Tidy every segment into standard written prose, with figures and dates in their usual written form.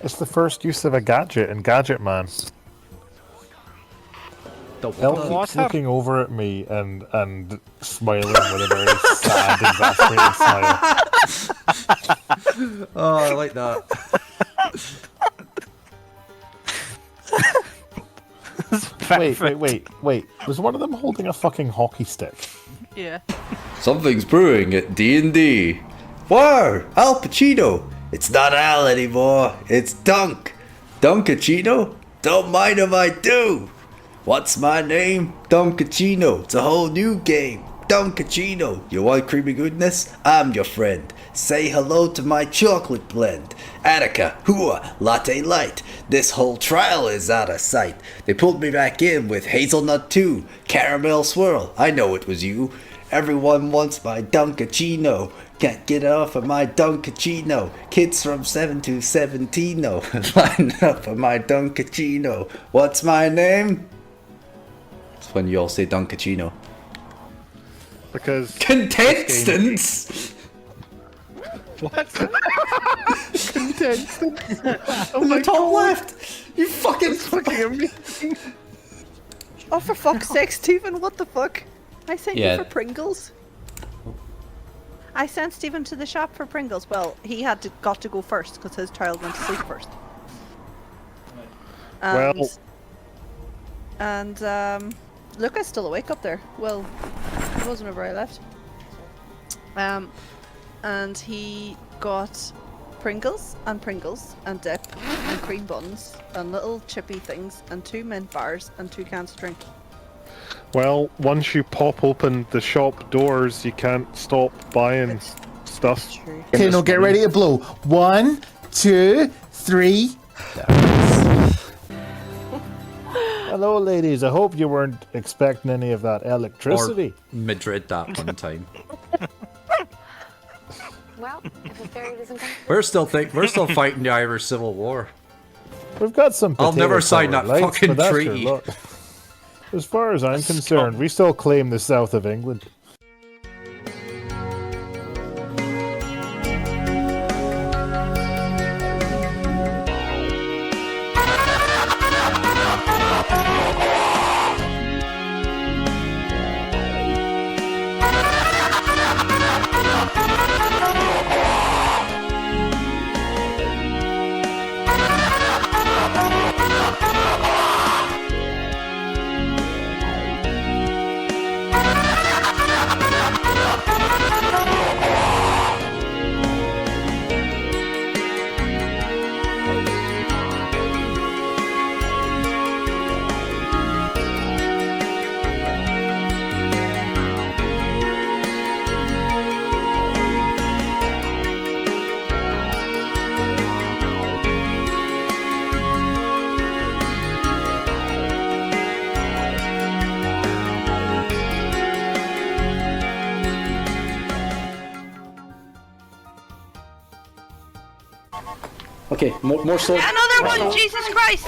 It's the first use of a gadget in Gadget Man. Elle keeps looking over at me and smiling with a very sad, exasperated smile. Oh, I like that. Wait. Was one of them holding a fucking hockey stick? Yeah. Something's brewing at D&D. Wow, Al Pacino. It's not Al anymore. It's Dunk. Dunkachino? Don't mind if I do. What's my name? Dunkachino. It's a whole new game. Dunkachino. You want creamy goodness? I'm your friend. Say hello to my chocolate blend. Attica, hooah, latte light. This whole trial is out of sight. They pulled me back in with hazelnut too. Caramel swirl. I know it was you. Everyone wants my Dunkachino. Can't get off of my Dunkachino. Kids from 7 to 17 line up for my Dunkachino. What's my name? It's when you all say Dunkachino. Because contestants. What? Contestants? On the top left. You fucking amazing. Oh, for fuck's sake, Stephen! What the fuck? I sent you for Pringles. I sent Stephen to the shop for Pringles. Well, he got to go first because his child went to sleep first. And Luca's still awake up there. Well, he was whenever I left. And he got Pringles and dip and cream buns and little chippy things and 2 mint bars and 2 cans of drink. Well, once you pop open the shop doors, you can't stop buying stuff. Okay, now get ready to blow. 1, 2, 3. Hello, ladies. I hope you weren't expecting any of that electricity. Or Madrid that one time. Well, if a fairy doesn't come, We're still fighting the Irish Civil War. We've got some. I'll never sign that lights, fucking but treaty. As far as I'm concerned, we still claim the south of England. Okay, more swords. Another one! Jesus Christ!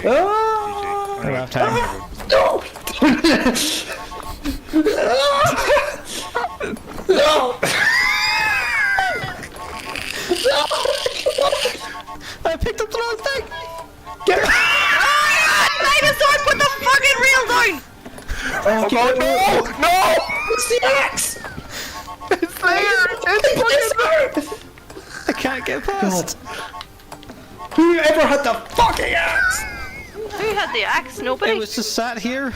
Oh! I don't have time. No! No! I picked up the wrong thing! Get it! Dinosaur, put the fucking reel down! Oh god, no! No! It's the axe! It's there! It's there! I can't get past. Whoever had the fucking axe? Who had the axe? Nobody. It was just sat here.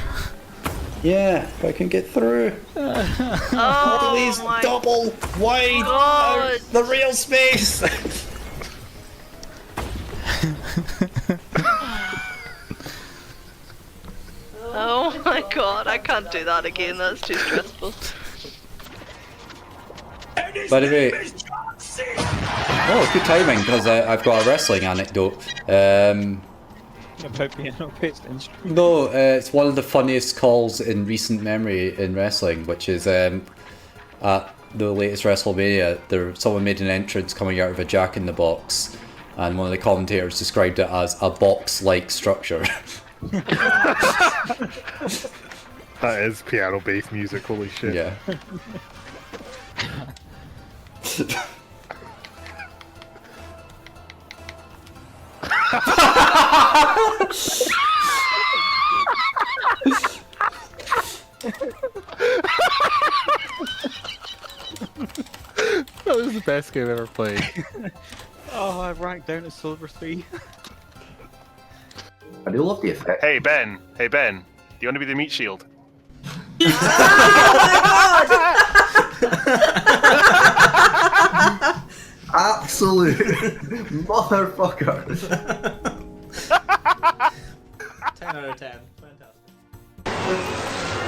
Yeah, if I can get through. Oh Please, my double wide God. the real space. Oh my god, I can't do that again, that's too stressful. By the way, oh, good timing because I've got a wrestling anecdote. About piano-based instrument. No, it's one of the funniest calls in recent memory in wrestling, which is at the latest WrestleMania. Someone made an entrance coming out of a Jack-in-the-Box, and one of the commentators described it as a box-like structure. That is piano-based music. Holy shit! Yeah. That was the best game ever played. Oh, I ranked down to silver 3. I do love the effect. Hey Ben, do you want to be the meat shield? Absolute motherfucker. 10 out of 10. Fantastic.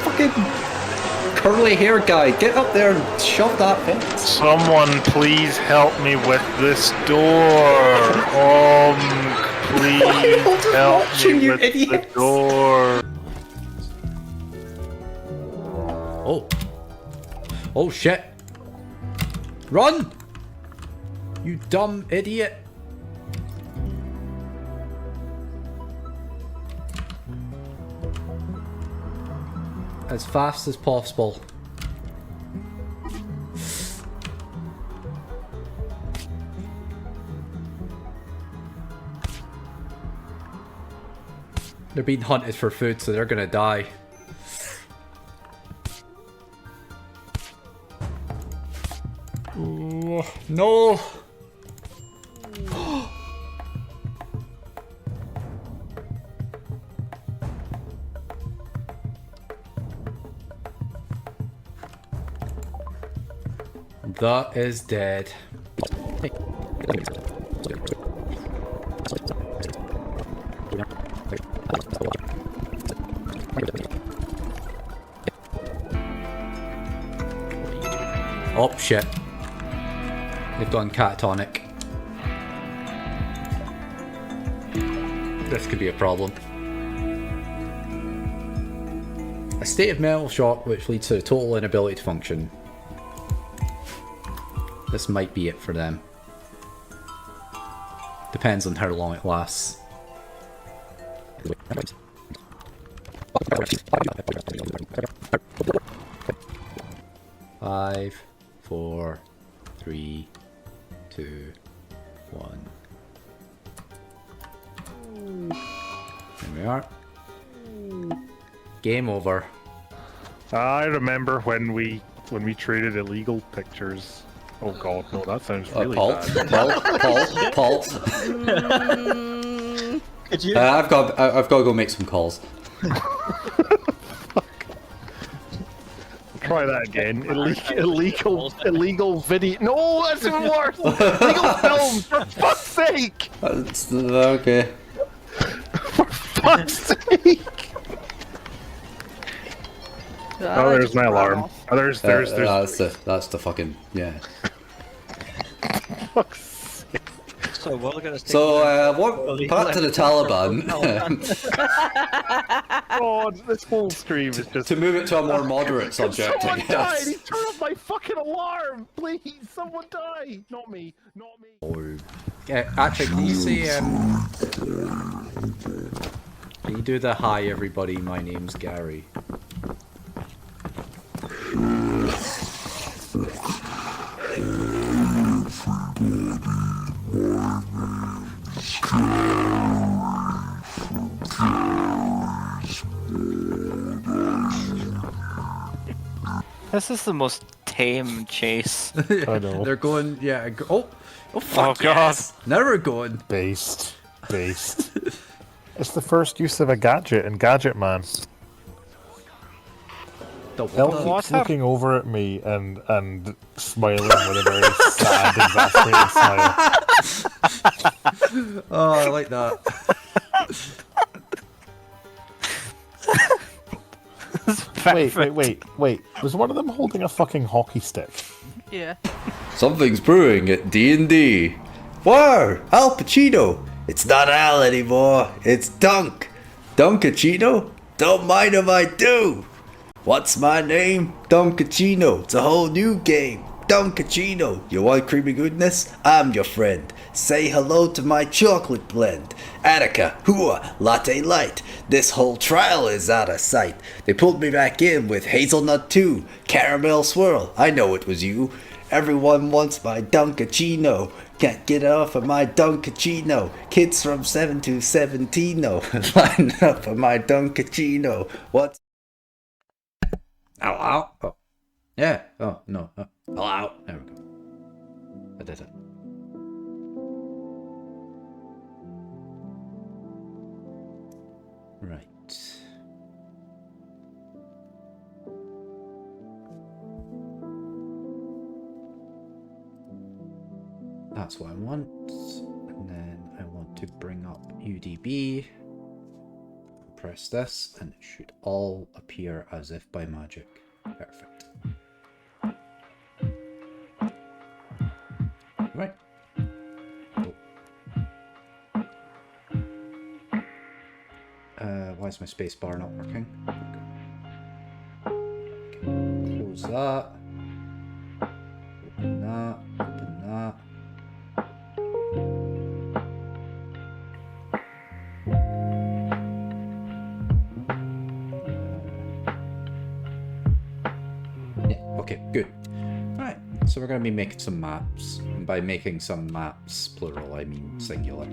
Fucking curly hair guy, get up there and shove that fence. Someone please help me with this door. Please help watching, me you with the idiots? door. Oh. Oh shit. Run! You dumb idiot. As fast as possible. They're being hunted for food, so they're gonna die. Ooh, no! That is dead. Oh shit. They've gone catatonic. This could be a problem. A state of mental shock which leads to a total inability to function. This might be it for them. Depends on how long it lasts. Five, 4, 3, 2, 1. There we are. Game over. I remember when we traded illegal pictures. Oh god, no, that sounds really Paul, bad. Paul. Could you? I've got to go make some calls. Try that again. Illegal video. No, that's even worse. Illegal film. For fuck's sake. Okay. For fuck's sake. Oh, there's my alarm. Oh, there's. That's the fucking Fuck's sake. So we're gonna stay. So what? Back to the Taliban. God, this whole stream is just. To move it to a more moderate subject, I Someone died. guess. He turned off my fucking alarm. Please, someone die. Not me. Not me. Actually, can you say can you do the hi everybody? My name's Gary. This is the most tame chase. I know. They're going, oh fuck, Oh, God. yes. Now we're going. Based. It's the first use of a gadget in Gadget Man. The Elle what? keeps looking over at me and smiling with a very sad, exasperated smile. Oh, I like that. Wait. Was one of them holding a fucking hockey stick? Yeah. Something's brewing at D&D. Wow, Al Pacino. It's not Al anymore. It's Dunk. Dunkachino? Don't mind if I do. What's my name? Dunkachino. It's a whole new game. Dunkachino. You want creamy goodness? I'm your friend. Say hello to my chocolate blend. Attica, hooah, latte light. This whole trial is out of sight. They pulled me back in with hazelnut too. Caramel swirl. I know it was you. Everyone wants my Dunkachino. Can't get off of my Dunkachino. Kids from 7 to 17 line up of my Dunkachino. What? Ow. Oh. Yeah. Oh, no. Ow. There we go. I did it. Right. That's what I want. And then I want to bring up UDB. Press this, and it should all appear as if by magic. Perfect. Right. Why is my space bar not working? Okay. Close that. Open that. Open that. Yeah, okay, good. Right, so we're going to be making some maps. And by making some maps, plural, I mean singular.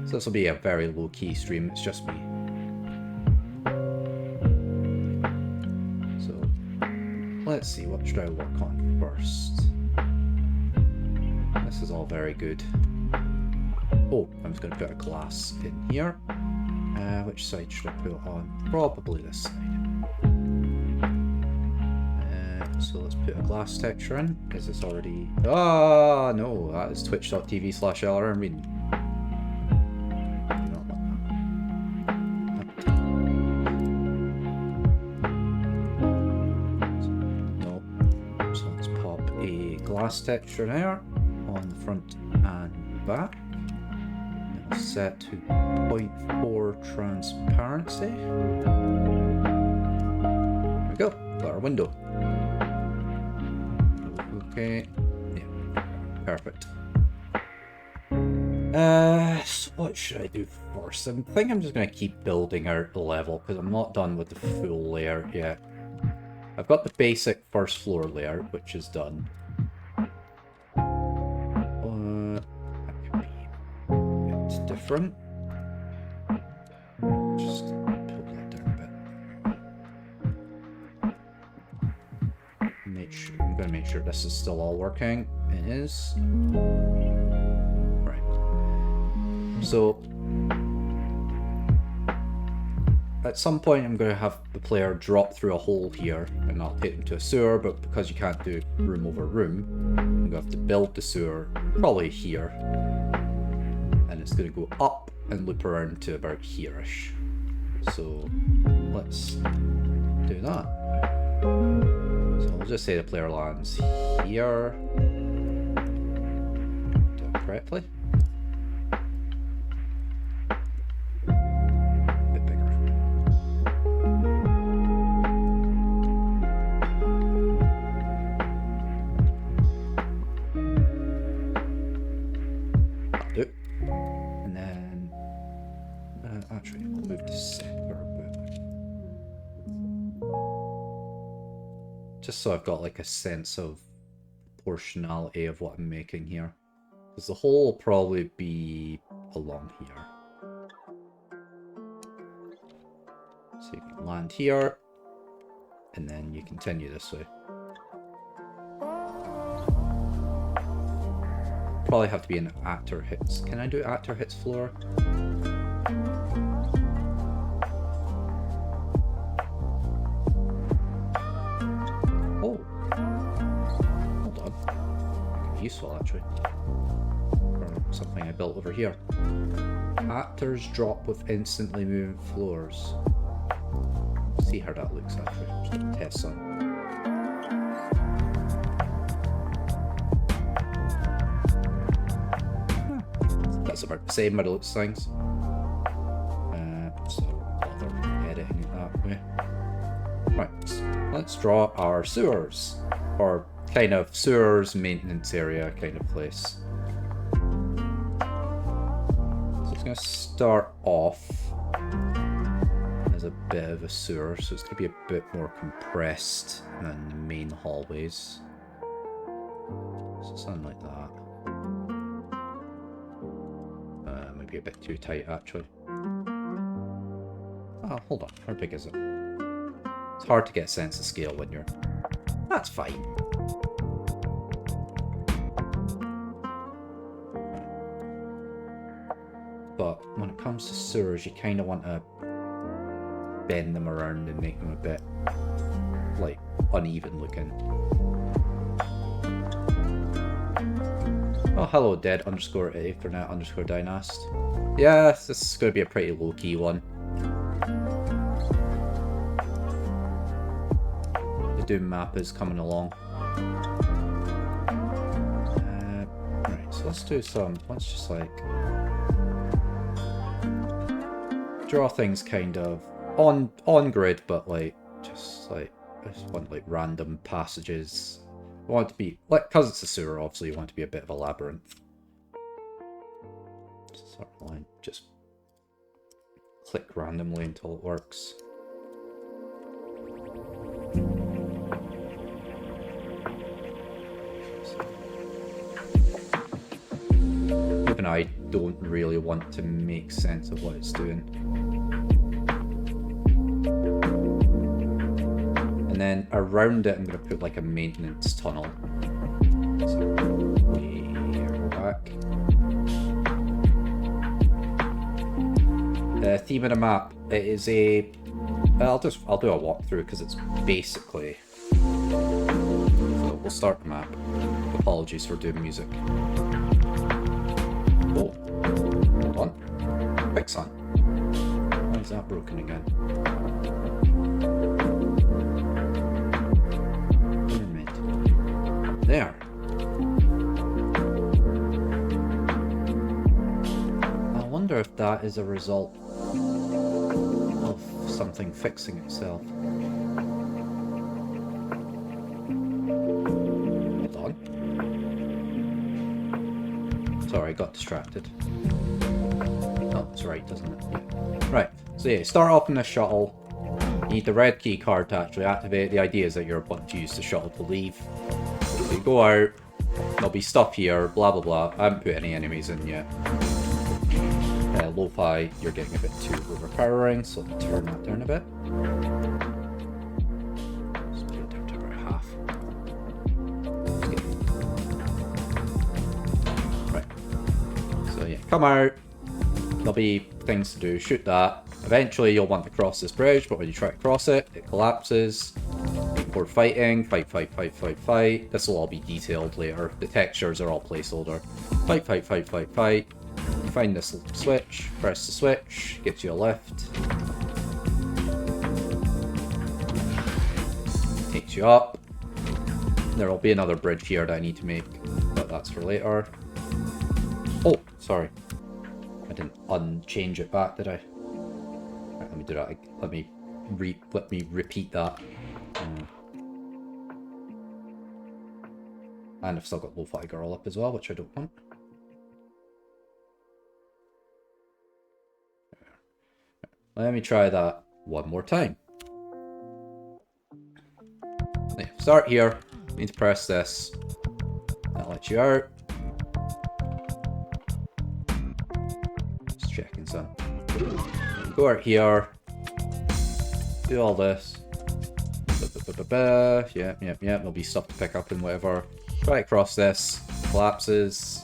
So this will be a very low-key stream, it's just me. So, let's see, what should I work on first? This is all very good. Oh, I'm just going to put a glass in here. Which side should I put it on? Probably this side. So let's put a glass texture in. Is this already... Ah, no, that is twitch.tv/LRM. Glass texture there on the front and back. It'll set to 0.4 transparency. There we go. Got our window. Okay. Yeah. Perfect. So what should I do first? I think I'm just gonna keep building out the level because I'm not done with the full layout yet. I've got the basic first floor layout, which is done. Different. Just pull that down a bit. I'm gonna make sure this is still all working. It is. Right. So at some point I'm gonna have the player drop through a hole here and I'll take them to a sewer, but because you can't do room over room, I'm gonna have to build the sewer probably here. It's going to go up and loop around to about here-ish. So let's do that. So we'll just say the player lands here. Do it correctly. A bit bigger. That'll do. Actually, we'll move to center a bit. Just so I've got like a sense of proportionality of what I'm making here. Because the hole will probably be along here. So you can land here, and then you continue this way. Probably have to be an actor hits. Can I do actor hits floor? Oh, hold on. Useful actually. Or something I built over here. Actors drop with instantly moving floors. See how that looks actually. Just a test on. That's about the same by the looks of things. So bother editing it that way. Right, let's draw our sewers. Or kind of sewers, maintenance area kind of place. So it's going to start off is a bit of a sewer, so it's going to be a bit more compressed than the main hallways. So something like that. Maybe a bit too tight, actually. Oh, hold on. How big is it? It's hard to get a sense of scale when you're... That's fine. But when it comes to sewers, you kind of want to bend them around and make them a bit, like, uneven looking. Oh, hello, dead _ Ethernet _ Dynast. Yeah, this is going to be a pretty low-key one. The Doom map is coming along. Right, so let's do some, let's just like draw things kind of on grid, but like just like I just want like random passages. I want it to be like, because it's a sewer, obviously you want it to be a bit of a labyrinth. Sort of line, just click randomly until it works. Even I don't really want to make sense of what it's doing. And then around it I'm going to put like a maintenance tunnel. So, here, go back. The theme of the map, it is a... I'll do a walkthrough because it's basically... So we'll start the map. Apologies for doing music. Oh, hold on. Quicksand. Why is that broken again? Pyramid. There. I wonder if that is a result of something fixing itself. Hold on. Sorry, I got distracted. Oh, it's right, doesn't it? Yeah. Right, so yeah, start off in the shuttle. You need the red key card to actually activate. The idea is that you're about to use the shuttle to leave. So you go out, there'll be stuff here, blah blah blah. I haven't put any enemies in yet. Lo-fi, you're getting a bit too overpowering, so turn that down a bit. Let's put it down to about half. Right. So yeah, come out. There'll be things to do. Shoot that. Eventually you'll want to cross this bridge, but when you try to cross it, it collapses. People are fighting. Fight. This will all be detailed later. The textures are all placeholder. Fight. You find this switch, press the switch, gets you a lift. Takes you up. There will be another bridge here that I need to make, but that's for later. Oh, sorry. I didn't unchange it back, did I? Right, let me do that. Let me repeat that. And I've still got Lo-Fi Girl up as well, which I don't want. Let me try that one more time. Yeah, start here. You need to press this. That lets you out. Just checking some. Go out here. Do all this. Yep. There'll be stuff to pick up and whatever. Try to cross this. Collapses.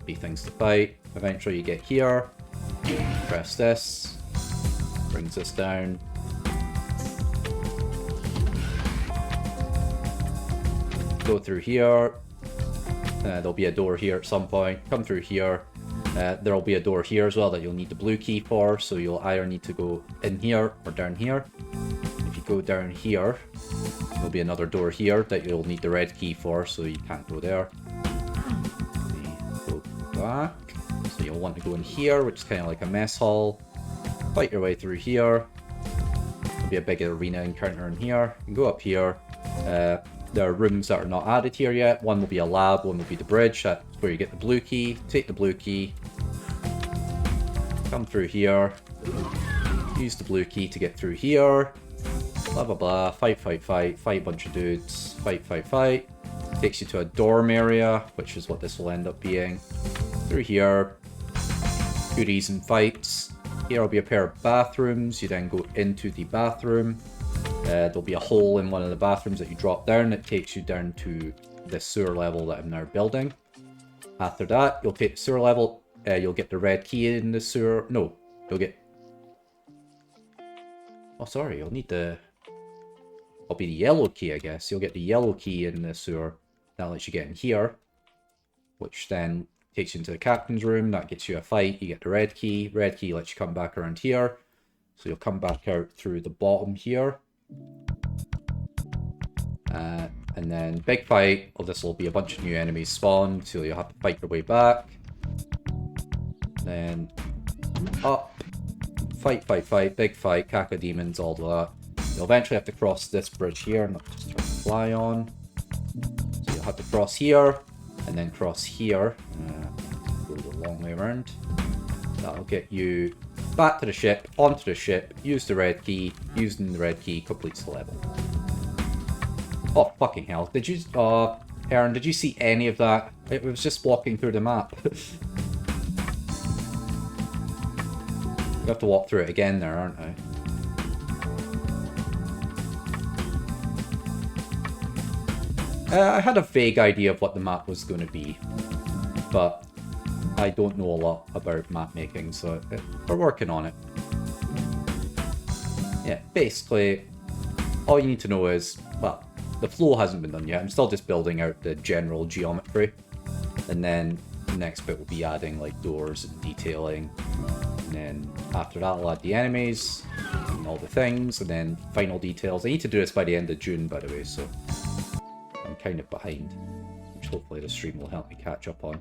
Be things to fight. Eventually you get here. Press this. Brings this down. Go through here. There'll be a door here at some point. Come through here. There'll be a door here as well that you'll need the blue key for, so you'll either need to go in here or down here. If you go down here, there'll be another door here that you'll need the red key for, so you can't go there. Go back. So you'll want to go in here, which is kind of like a mess hall. Fight your way through here. There'll be a big arena encounter in here. You can go up here. There are rooms that are not added here yet. One will be a lab, one will be the bridge. That's where you get the blue key. Take the blue key. Come through here. Use the blue key to get through here. Blah blah blah. Fight, fight, fight. Fight a bunch of dudes. Fight, fight, fight. Takes you to a dorm area, which is what this will end up being. Through here. Goodies and fights. Here will be a pair of bathrooms. You then go into the bathroom. There'll be a hole in one of the bathrooms that you drop down. It takes you down to the sewer level that I'm now building. After that, you'll take the sewer level. You'll get the red key in the sewer. No, you'll get... Oh, sorry, you'll need the... It'll be the yellow key, I guess. You'll get the yellow key in the sewer. That lets you get in here. Which then takes you into the captain's room. That gets you a fight. You get the red key. Red key lets you come back around here. So you'll come back out through the bottom here. And then big fight. Well, this will be a bunch of new enemies spawned. So you'll have to fight your way back. Then up. Fight, fight, fight. Big fight. Cacodemons, all that. You'll eventually have to cross this bridge here. Not just try to fly on. So you'll have to cross here. And then cross here. Go the long way around. That'll get you back to the ship, onto the ship, use the red key. Using the red key completes the level. Oh, fucking hell. Did you... Aaron, did you see any of that? It was just walking through the map. You have to walk through it again there, aren't I? I had a vague idea of what the map was going to be, but I don't know a lot about map making, so we're working on it. Yeah, basically, all you need to know is, well, the flow hasn't been done yet. I'm still just building out the general geometry, and then the next bit will be adding like doors and detailing, and then after that I'll add the enemies and all the things, and then final details. I need to do this by the end of June, by the way, so I'm kind of behind, which hopefully the stream will help me catch up on.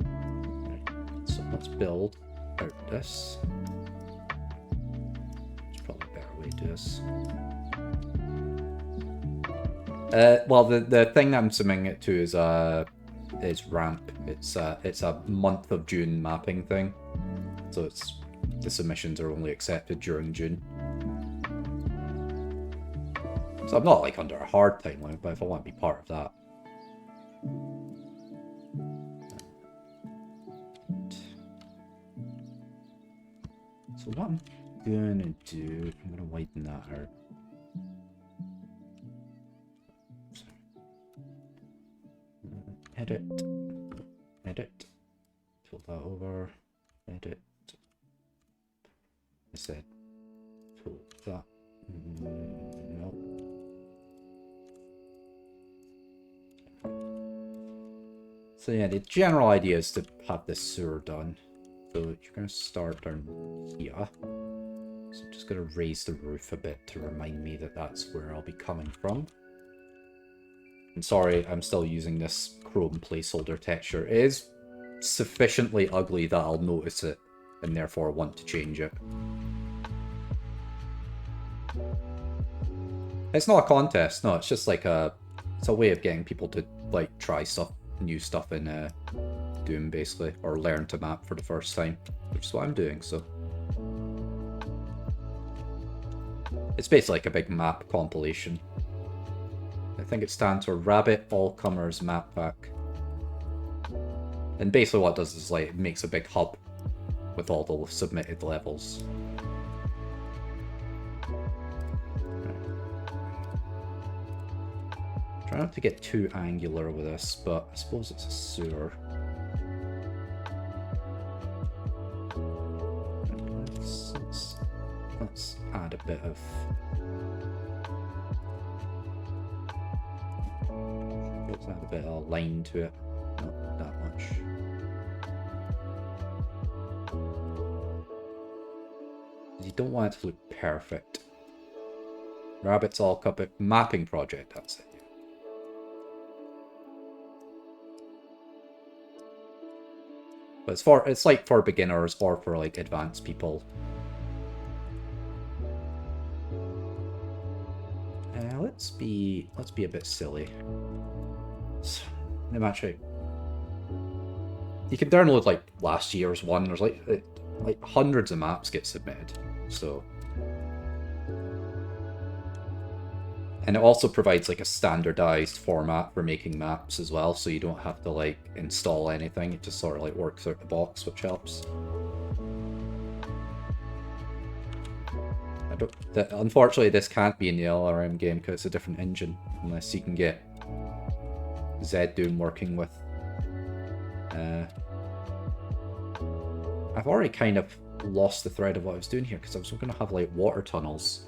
Right, so let's build out this. There's probably a better way to do this. Well, the thing that I'm submitting it to is ramp. It's a month of June mapping thing, so it's the submissions are only accepted during June. So I'm not like under a hard timeline, but if I want to be part of that. So what I'm gonna do, I'm gonna widen that out. Edit, edit, pull that over, edit. I said, pull that. No. So yeah, the general idea is to have this sewer done. So you're going to start down here. So I'm just going to raise the roof a bit to remind me that that's where I'll be coming from. I'm sorry, I'm still using this chrome placeholder texture. It is sufficiently ugly that I'll notice it and therefore want to change it. It's not a contest, no, it's just like it's a way of getting people to like try stuff, new stuff in Doom basically, or learn to map for the first time, which is what I'm doing, so. It's basically like a big map compilation. I think it stands for Rabbit All Comers Map Pack. And basically what it does is like it makes a big hub with all the submitted levels. Try not to get too angular with this, but I suppose it's a sewer. Let's add a bit of... Let's add a bit of line to it. Not that much. You don't want it to look perfect. Rabbit's All Cup mapping project, that's it. But it's like for beginners or for like advanced people. Let's be a bit silly. Actually, you can download like last year's one. There's like like hundreds of maps get submitted, so. And it also provides like a standardized format for making maps as well, so you don't have to like install anything. It just sort of like works out the box, which helps. Unfortunately, this can't be in the LRM game because it's a different engine, unless you can get Z-Doom working with. I've already kind of lost the thread of what I was doing here because I was going to have like water tunnels.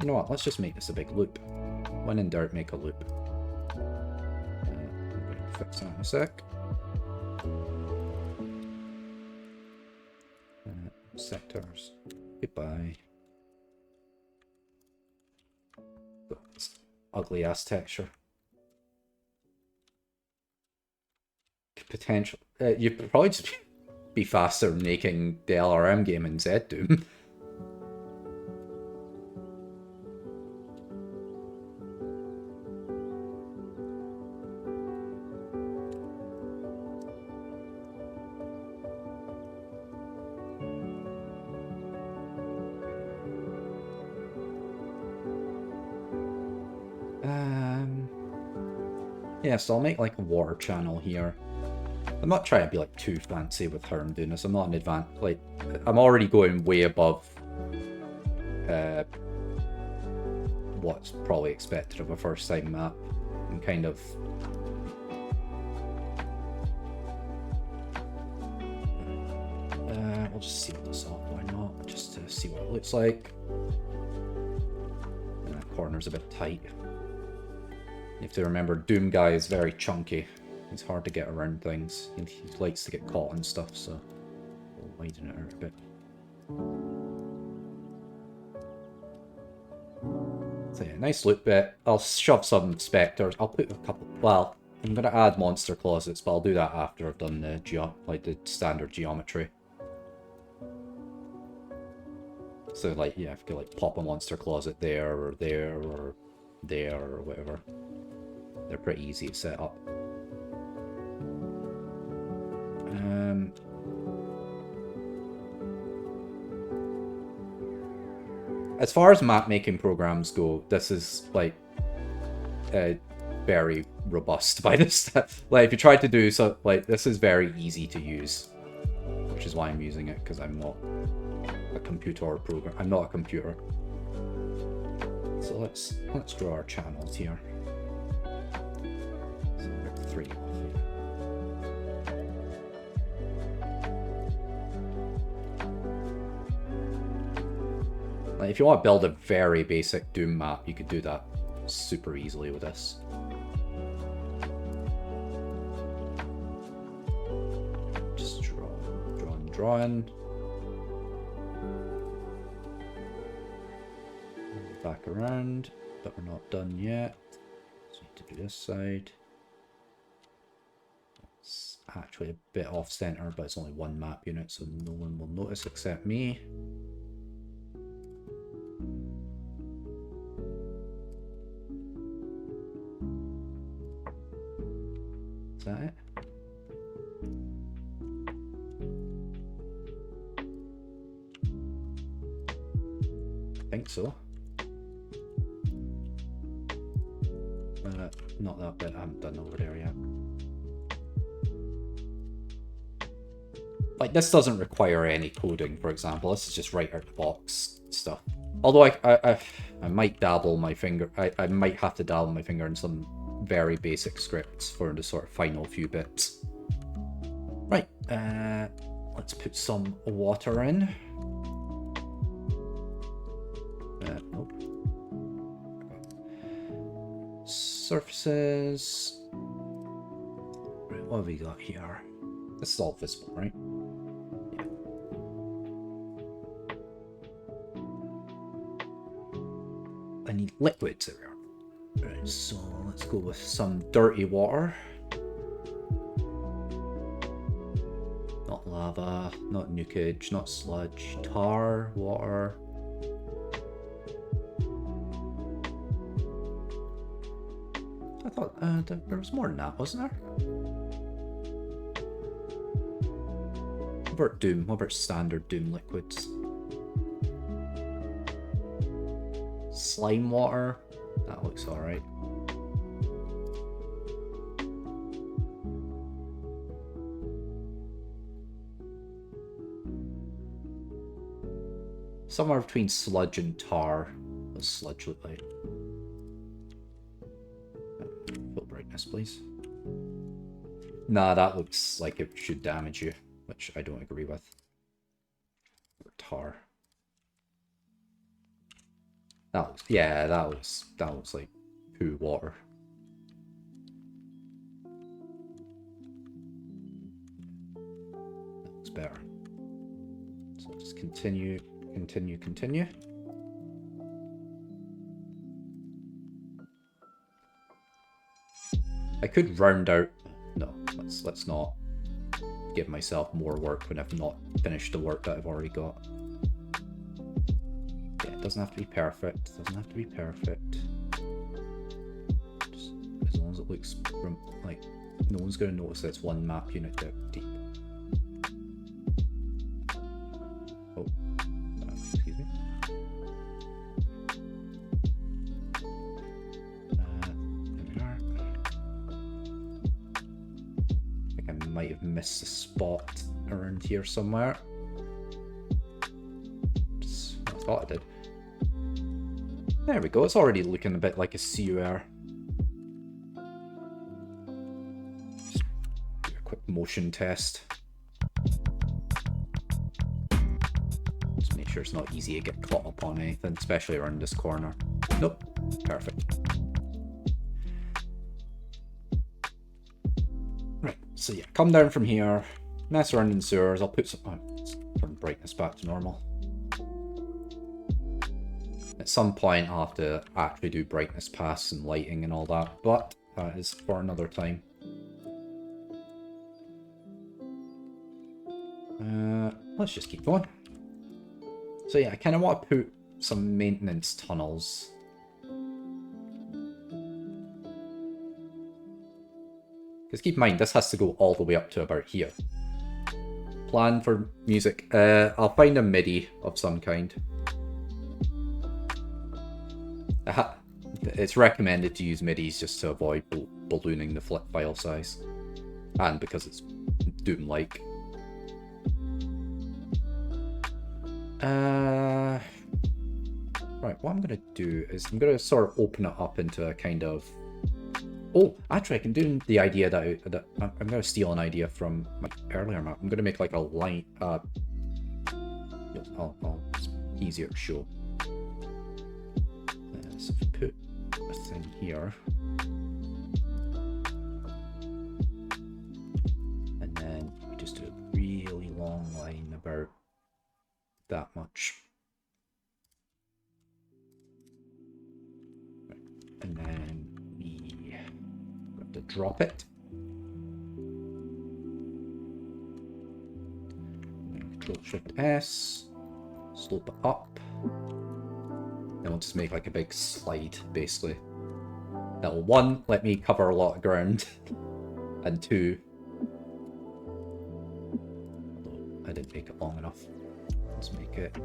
You know what? Let's just make this a big loop. When in doubt, make a loop. I'm going to fix that in a sec. Sectors. Goodbye. This ugly ass texture. Potential. You'd probably just be faster making the LRM game in Z-Doom. Yeah, so I'll make like a water channel here. I'm not trying to be like too fancy with how I'm doing this. I'm not an advanced, like, I'm already going way above what's probably expected of a first time map. I'm kind of we'll just seal this off, why not? Just to see what it looks like. And that corner's a bit tight. You have to remember, Doom Guy is very chunky. It's hard to get around things. He likes to get caught and stuff, so we'll widen it out a bit. So yeah, nice loot bit. I'll shove some specters. I'll put a couple. Well, I'm gonna add monster closets, but I'll do that after I've done the the standard geometry. So like, yeah, if you could like pop a monster closet there or there or there or whatever. They're pretty easy to set up. As far as map making programs go, this is like very robust by this stuff. Like if you try to do so, like this is very easy to use, which is why I'm using it, because I'm not a computer or program. I'm not a computer. So let's draw our channels here. So we're 3 off here. Like if you want to build a very basic Doom map, you could do that super easily with this. Just drawing. Back around, but we're not done yet. So we need to do this side. It's actually a bit off center, but it's only one map unit, so no one will notice except me. Is that it? I think so. Not that bit, I haven't done over there yet. Like, this doesn't require any coding, for example. This is just right out the box stuff. Although I might dabble my finger, I might have to dabble my finger in some very basic scripts for the sort of final few bits. Right, let's put some water in. Nope. Surfaces. Right, what have we got here? This is all visible, right? Yeah. I need liquids. There we are. Right, so let's go with some dirty water. Not lava, not nukage, not sludge, tar, water. I thought there was more than that, wasn't there? What about Doom? What about standard Doom liquids? Slime water? That looks alright. Somewhere between sludge and tar. What does sludge look like? Full brightness, please. Nah, that looks like it should damage you, which I don't agree with. Or tar. That looks, yeah, that looks like poo water. That looks better. So I'll just continue. I could round out. No, let's not give myself more work when I've not finished the work that I've already got. Yeah, it doesn't have to be perfect. Doesn't have to be perfect. Just as long as it looks from like no one's gonna notice that it's one map unit deep. Oh, excuse me. There we are. I think I might have missed a spot around here somewhere. I thought I did. There we go, it's already looking a bit like a CUR. Just do a quick motion test. Just make sure it's not easy to get caught up on anything, especially around this corner. Nope, perfect. Right, so yeah, come down from here, mess around in sewers, I'll put some... let's turn brightness back to normal. At some point I'll have to actually do brightness pass and lighting and all that, but that is for another time. Let's just keep going. So yeah, I kind of want to put some maintenance tunnels. Because keep in mind, this has to go all the way up to about here. Plan for music. I'll find a MIDI of some kind. It's recommended to use MIDIs just to avoid ballooning the file size. And because it's Doom-like. Right, what I'm going to do is I'm going to sort of open it up into a kind of... Oh, actually I can do the idea that I'm going to steal an idea from my earlier map. I'm going to make like a line... it's easier to show. So if you put a thing here, and then we just do a really long line about that much, and then we have to drop it. Control-Shift-S, slope it up. And we'll just make like a big slide, basically. That'll, one, let me cover a lot of ground, and two, I didn't make it long enough. Let's make it...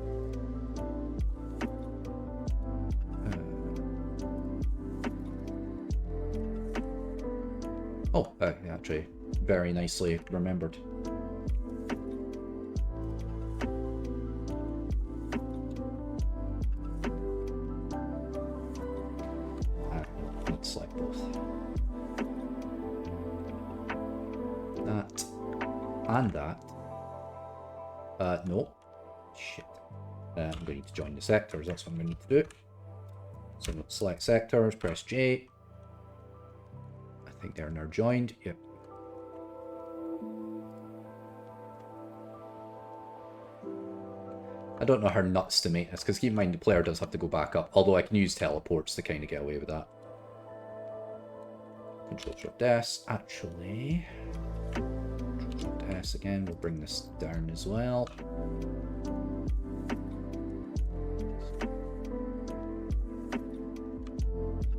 Oh, actually, very nicely remembered. Select both. That and that. No. Shit. I'm going to need to join the sectors. That's what I'm going to need to do. So I'm going to select sectors, press J. I think they're now joined. Yep. I don't know how nuts to make this, because keep in mind the player does have to go back up, although I can use teleports to kind of get away with that. Control-Shift-S, actually. Control-Shift-S again, we'll bring this down as well.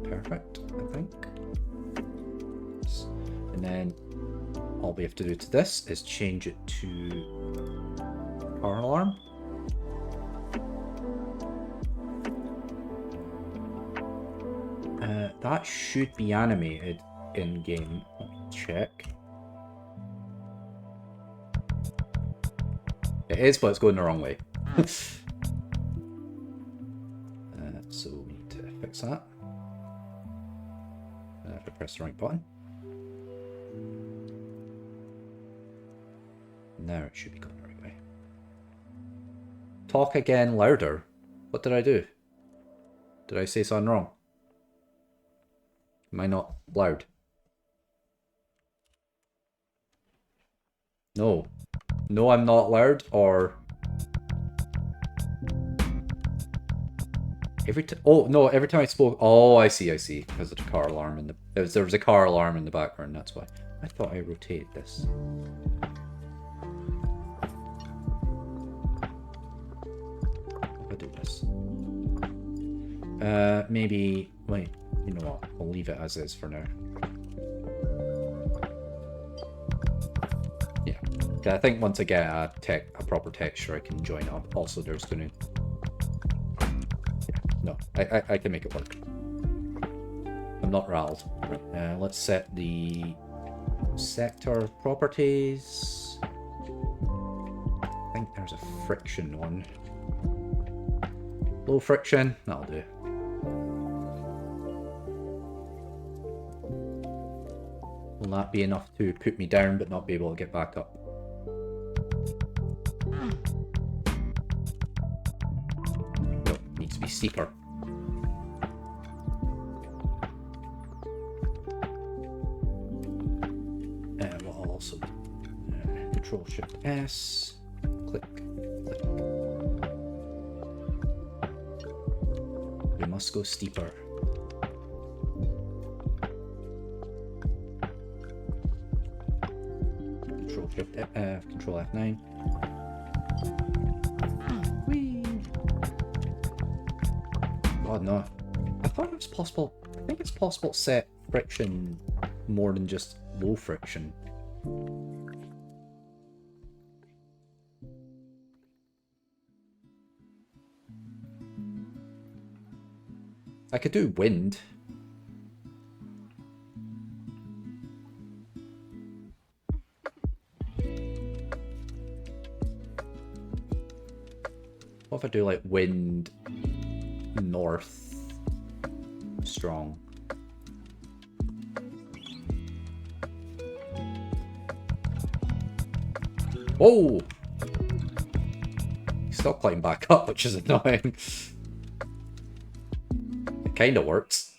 Perfect, I think. And then all we have to do to this is change it to Car alarm? That should be animated in-game. Let me check. It is, but it's going the wrong way. So we need to fix that. I have to press the right button. Now it should be going the right way. Talk again louder. What did I do? Did I say something wrong? Am I not loud? No. No, I'm not loud, or... Oh, no, every time I spoke... Oh, I see. Because of the car alarm in the... There was a car alarm in the background, that's why. I thought I rotated this. If I do this. Maybe... Wait, you know what? I'll leave it as is for now. Yeah. Okay, I think once I get a proper texture, I can join up. Also, there's going to... No, I can make it work. I'm not riled. Right, let's set the sector properties. I think there's a friction one. Low friction, that'll do. Will that be enough to put me down but not be able to get back up? No, needs to be steeper. We'll also Control Shift S, click, click. We must go steeper. Control Shift Control F9. Whee! God no. I thought it was possible. I think it's possible to set friction more than just low friction. I could do wind. What if I do like wind north strong? Oh! He's still climbing back up, which is annoying. It kind of works.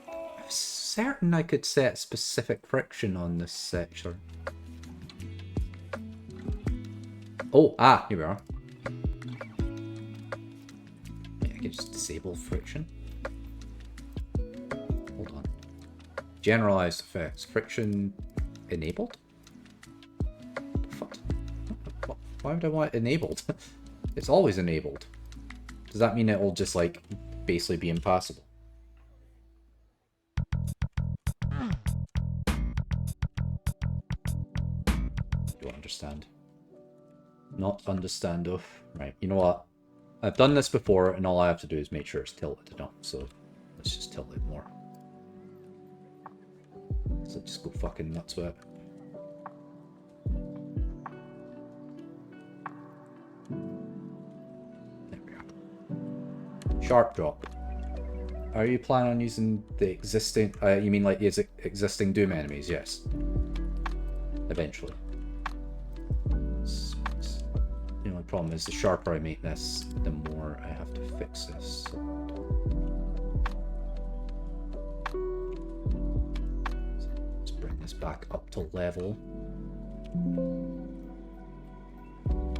I'm certain I could set specific friction on this sector. Oh, here we are. I can just disable friction. Hold on. Generalized effects. Friction enabled? What? Why would I want it enabled? It's always enabled. Does that mean it will just, like, basically be impassable? Don't understand. Not understand, though. Right, you know what? I've done this before, and all I have to do is make sure it's tilted enough, so let's just tilt it more. So just go fucking nuts with it. There we go. Sharp drop. Are you planning on using the existing... you mean like the existing Doom enemies? Yes. Eventually. The only problem is the sharper I make this, the more I have to fix this. So let's bring this back up to level.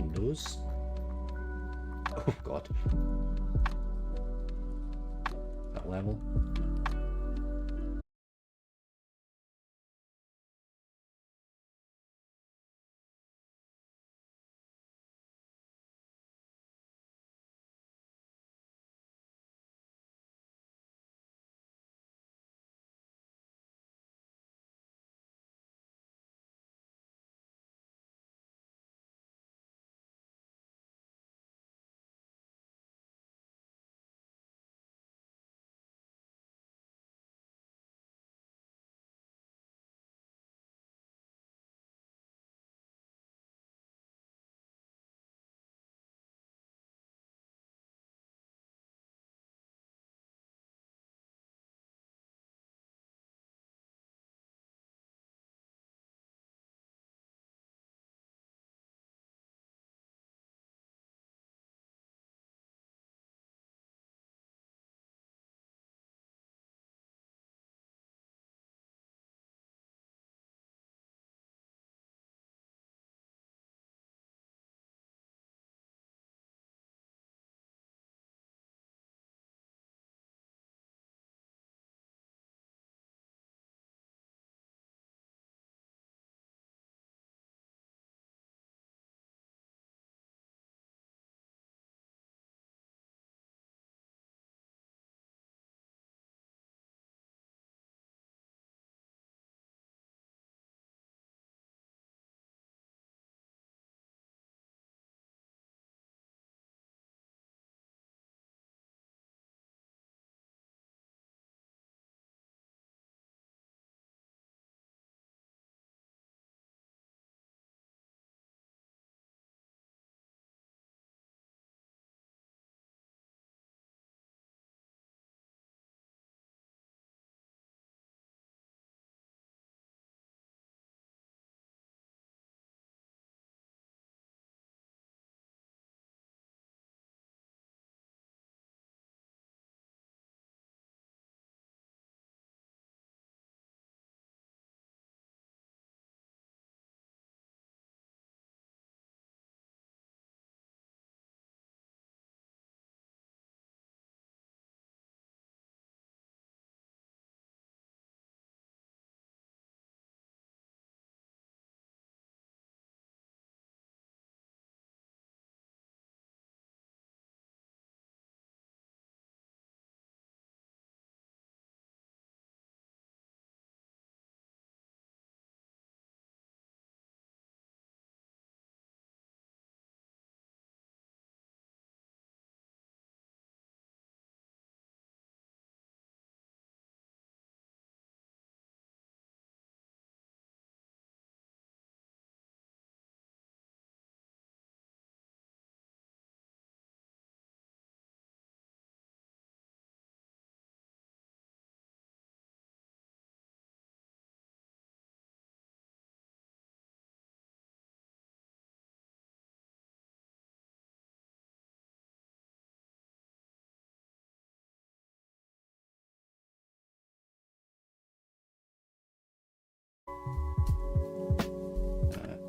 Windows. Oh god. That level.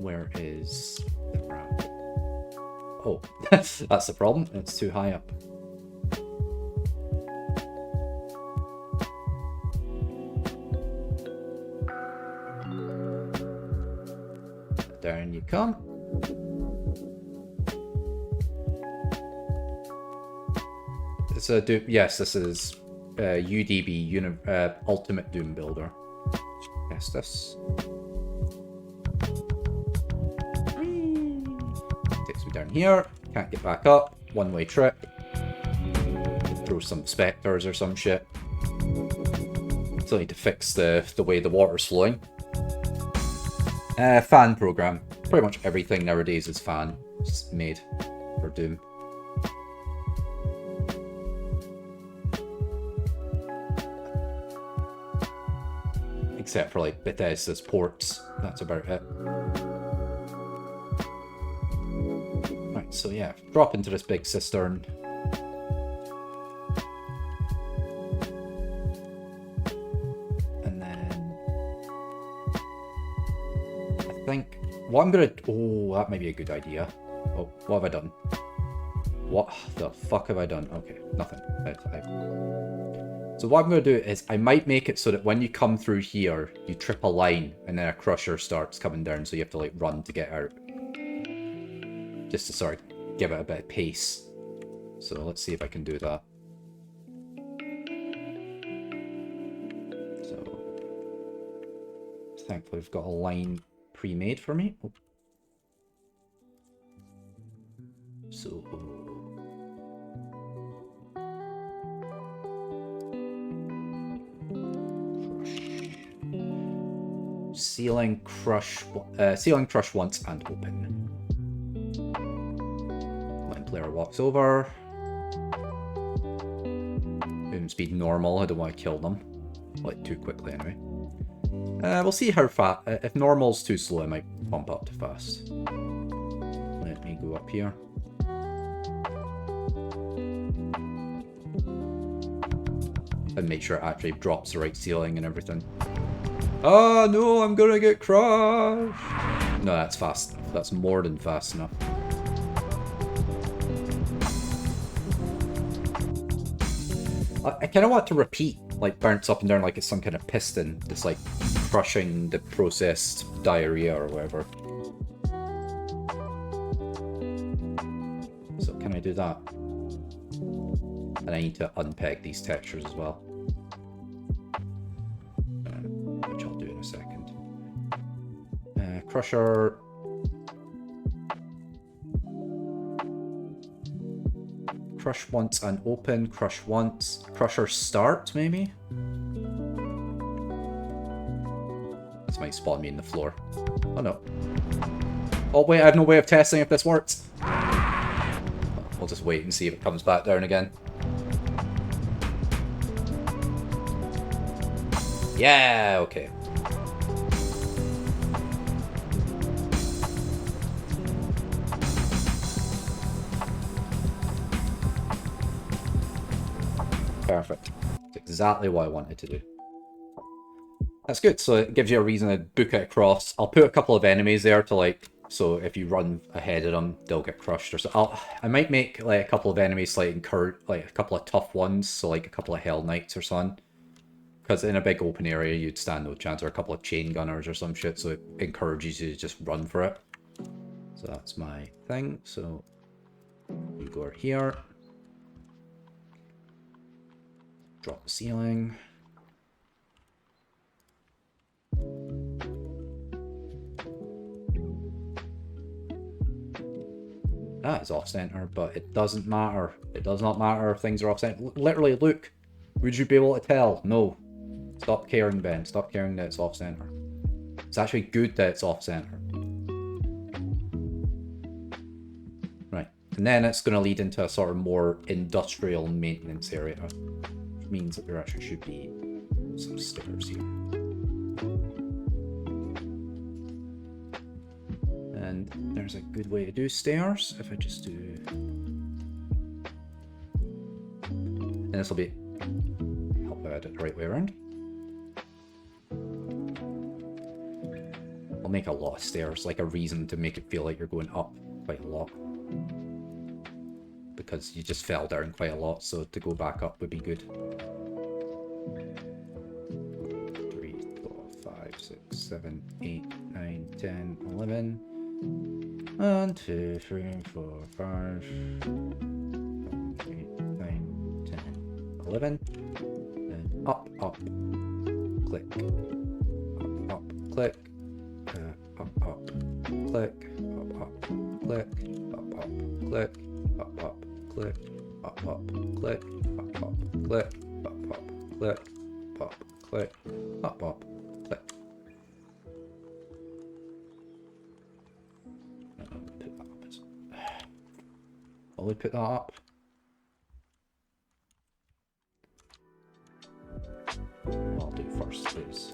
Where is the ramp? Oh, that's the problem. It's too high up. Down you come. It's a Doom. Yes, this is UDB Ultimate Doom Builder. Yes, this. Takes me down here. Can't get back up. One-way trip. Throw some specters or some shit. Still need to fix the way the water's flowing. Fan program. Pretty much everything nowadays is fan. It's made for Doom. Except for like Bethesda's ports. That's about it. Right, so yeah, drop into this big cistern. And then I think what I'm gonna that might be a good idea. Oh, what have I done? What the fuck have I done? Okay, nothing. So what I'm going to do is I might make it so that when you come through here, you trip a line and then a crusher starts coming down, so you have to like run to get out. Just to sort of give it a bit of pace. So let's see if I can do that. So thankfully we've got a line pre-made for me. Oh. So ceiling crush once and open. When player walks over. Boom speed normal. I don't want to kill them like too quickly anyway. We'll see how fast. If normal's too slow, I might bump up to fast. Let me go up here. And make sure it actually drops the right ceiling and everything. Oh no, I'm gonna get crushed! No, that's fast enough. That's more than fast enough. I kind of want to repeat, like bounce up and down like it's some kind of piston that's like crushing the processed diarrhea or whatever. So can I do that? And I need to unpeg these textures as well. Which I'll do in a second. Crusher. Crush once and open. Crush once. Crusher start, maybe? This might spawn me in the floor. Oh no. Oh wait, I have no way of testing if this works. We'll just wait and see if it comes back down again. Yeah, okay. Perfect. That's exactly what I wanted to do. That's good, so it gives you a reason to book it across. I'll put a couple of enemies there to like, so if you run ahead of them, they'll get crushed or so. I might make like a couple of enemies like like a couple of tough ones, so like a couple of Hell Knights or something. Because in a big open area, you'd stand no chance, or a couple of chain gunners or some shit, so it encourages you to just run for it. So that's my thing. So you go here. Drop the ceiling. That is off-center, but it doesn't matter. It does not matter if things are off-center. Literally, look. Would you be able to tell? No. Stop caring, Ben. Stop caring that it's off-center. It's actually good that it's off-center. Right. And then it's going to lead into a sort of more industrial maintenance area. Which means that there actually should be some stairs here. And there's a good way to do stairs. If I just do... And this will be... Help I did it the right way around. I'll make a lot of stairs, like a reason to make it feel like you're going up quite a lot. Because you just fell down quite a lot, so to go back up would be good. 3, 4, 5, 6, 7, 8, 9, 10, 11. 1, 2, 3, 4, 5, 7, 8, 9, 10, 11. Then up, up, click, up, click, up, click, up, click, up, click, up, click, up, click, up, click, up, click, click, up, click. I'll put that up. I'll do first, please.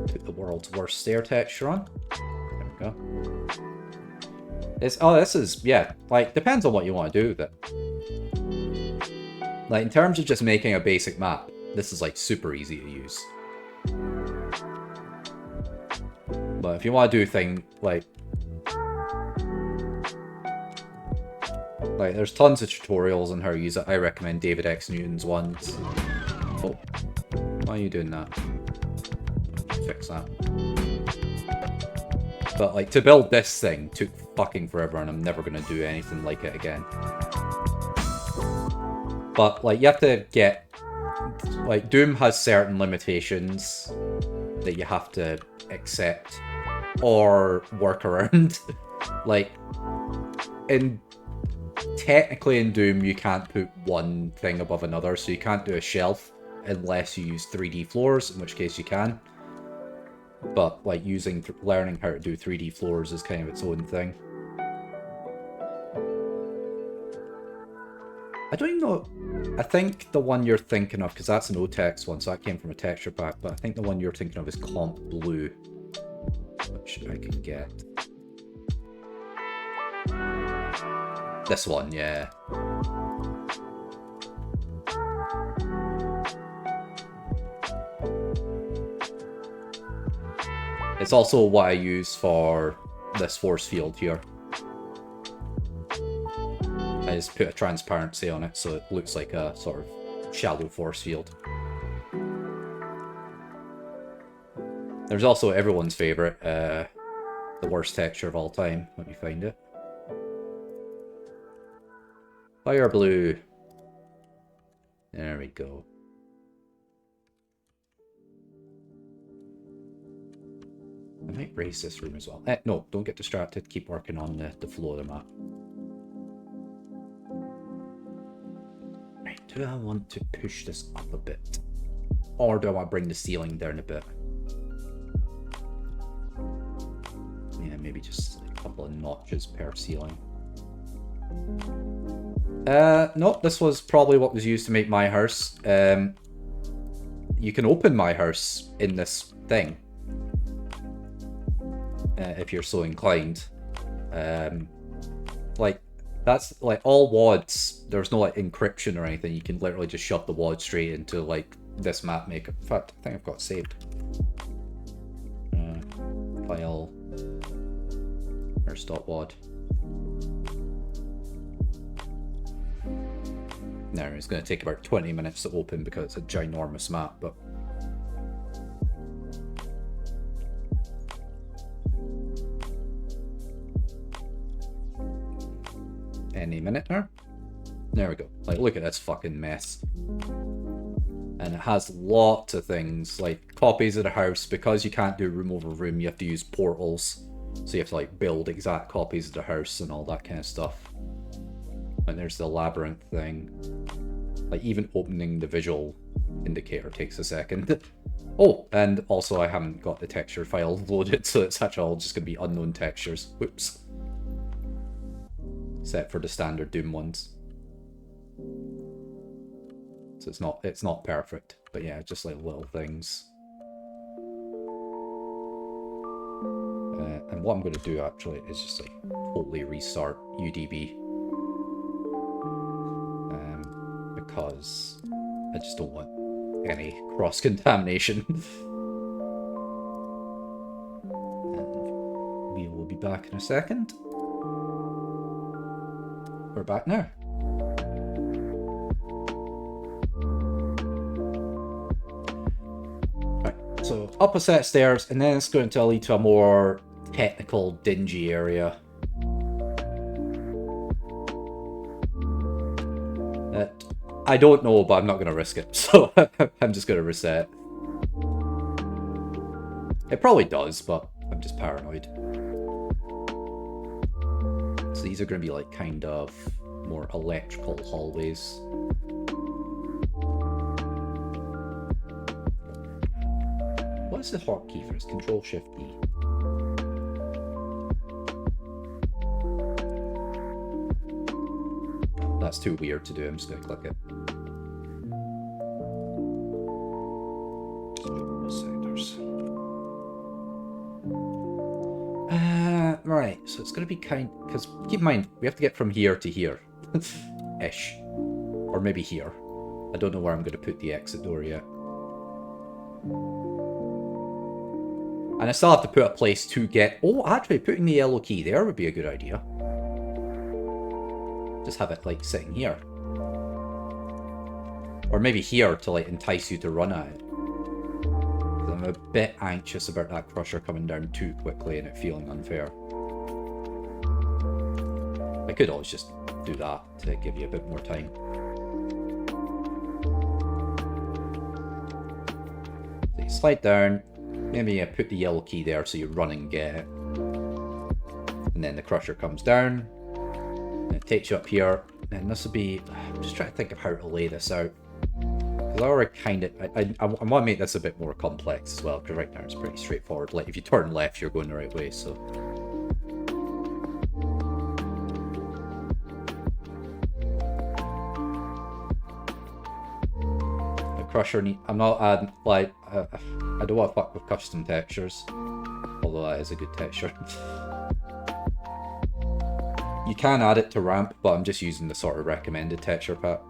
Put the world's worst stair texture on. There we go. This is, yeah, like, depends on what you want to do with it. Like, in terms of just making a basic map, this is, like, super easy to use. But if you want to do a thing, like, there's tons of tutorials on how to use it. I recommend David X. Newton's ones. Oh, why are you doing that? Fix that. But, like, to build this thing took fucking forever, and I'm never gonna do anything like it again. But, like, you have to get... Like, Doom has certain limitations that you have to accept or work around. Like, technically in Doom, you can't put one thing above another, so you can't do a shelf unless you use 3D floors, in which case you can. But, like, learning how to do 3D floors is kind of its own thing. I don't even know... I think the one you're thinking of, because that's an OTEX one, so that came from a texture pack, but I think the one you're thinking of is Comp Blue, which I can get. This one, yeah. It's also what I use for this force field here. I just put a transparency on it so it looks like a sort of shallow force field. There's also everyone's favourite, the worst texture of all time. Let me find it. Fire blue. There we go. I might raise this room as well. No, don't get distracted. Keep working on the flow of the map. Right, do I want to push this up a bit? Or do I want to bring the ceiling down a bit? Yeah, maybe just a couple of notches per ceiling. No, this was probably what was used to make my house. You can open my house in this thing. If you're so inclined. Like, that's, like, all WADs, there's no, like, encryption or anything. You can literally just shove the WAD straight into, like, this map maker. In fact, I think I've got it saved. File. Wad. Now, it's going to take about 20 minutes to open because it's a ginormous map, but... Any minute now. There we go. Like, look at this fucking mess. And it has lots of things, like copies of the house. Because you can't do room over room, you have to use portals. So you have to, like, build exact copies of the house and all that kind of stuff. And there's the labyrinth thing. Like, even opening the visual indicator takes a second. Oh, and also I haven't got the texture file loaded, so it's actually all just going to be unknown textures. Whoops. Except for the standard Doom ones. So it's not perfect, but yeah, just like little things. And what I'm going to do actually is just like totally restart UDB. Because I just don't want any cross-contamination. We will be back in a second. We're back now. Right, so up a set of stairs, and then it's going to lead to a more technical, dingy area. I don't know, but I'm not going to risk it, so I'm just going to reset. It probably does, but I'm just paranoid. So these are going to be like kind of more electrical hallways. What is the hotkey for this? Control-Shift-D. That's too weird to do, I'm just going to click it. Sectors. Right, so it's going to be because keep in mind, we have to get from here to here. Ish. Or maybe here. I don't know where I'm going to put the exit door yet. And I still have to put a place to get... Oh, actually, putting the yellow key there would be a good idea. Just have it, like, sitting here. Or maybe here to, like, entice you to run at it. Because I'm a bit anxious about that crusher coming down too quickly and it feeling unfair. I could always just do that to give you a bit more time. So you slide down. Maybe you put the yellow key there so you run and get it. And then the crusher comes down. And it takes you up here. And this will be... I'm just trying to think of how to lay this out. Because I already kind of... I want to make this a bit more complex as well. Because right now it's pretty straightforward. Like, if you turn left, you're going the right way, so... Crusher need... I'm not adding, like, I don't want to fuck with custom textures. Although that is a good texture. You can add it to ramp, but I'm just using the sort of recommended texture pack.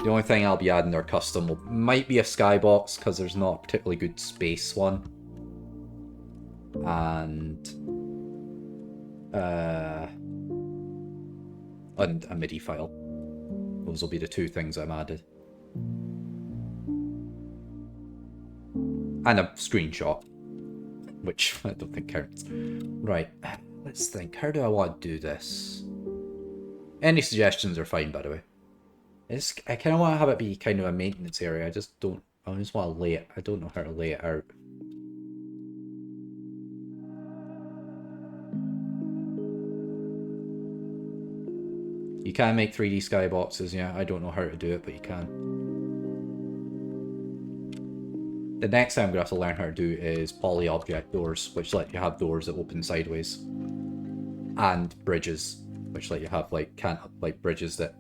The only thing I'll be adding there custom might be a skybox, because there's not a particularly good space one. And a MIDI file. Those will be the two things I'm added. And a screenshot, which I don't think counts. Right, let's think. How do I want to do this? Any suggestions are fine, by the way. I kind of want to have it be kind of a maintenance area. I just want to lay it. I don't know how to lay it out. You can make 3D skyboxes, yeah. I don't know how to do it, but you can. The next thing I'm going to have to learn how to do is poly-object doors, which let you have doors that open sideways. And bridges, which let you have, like, bridges that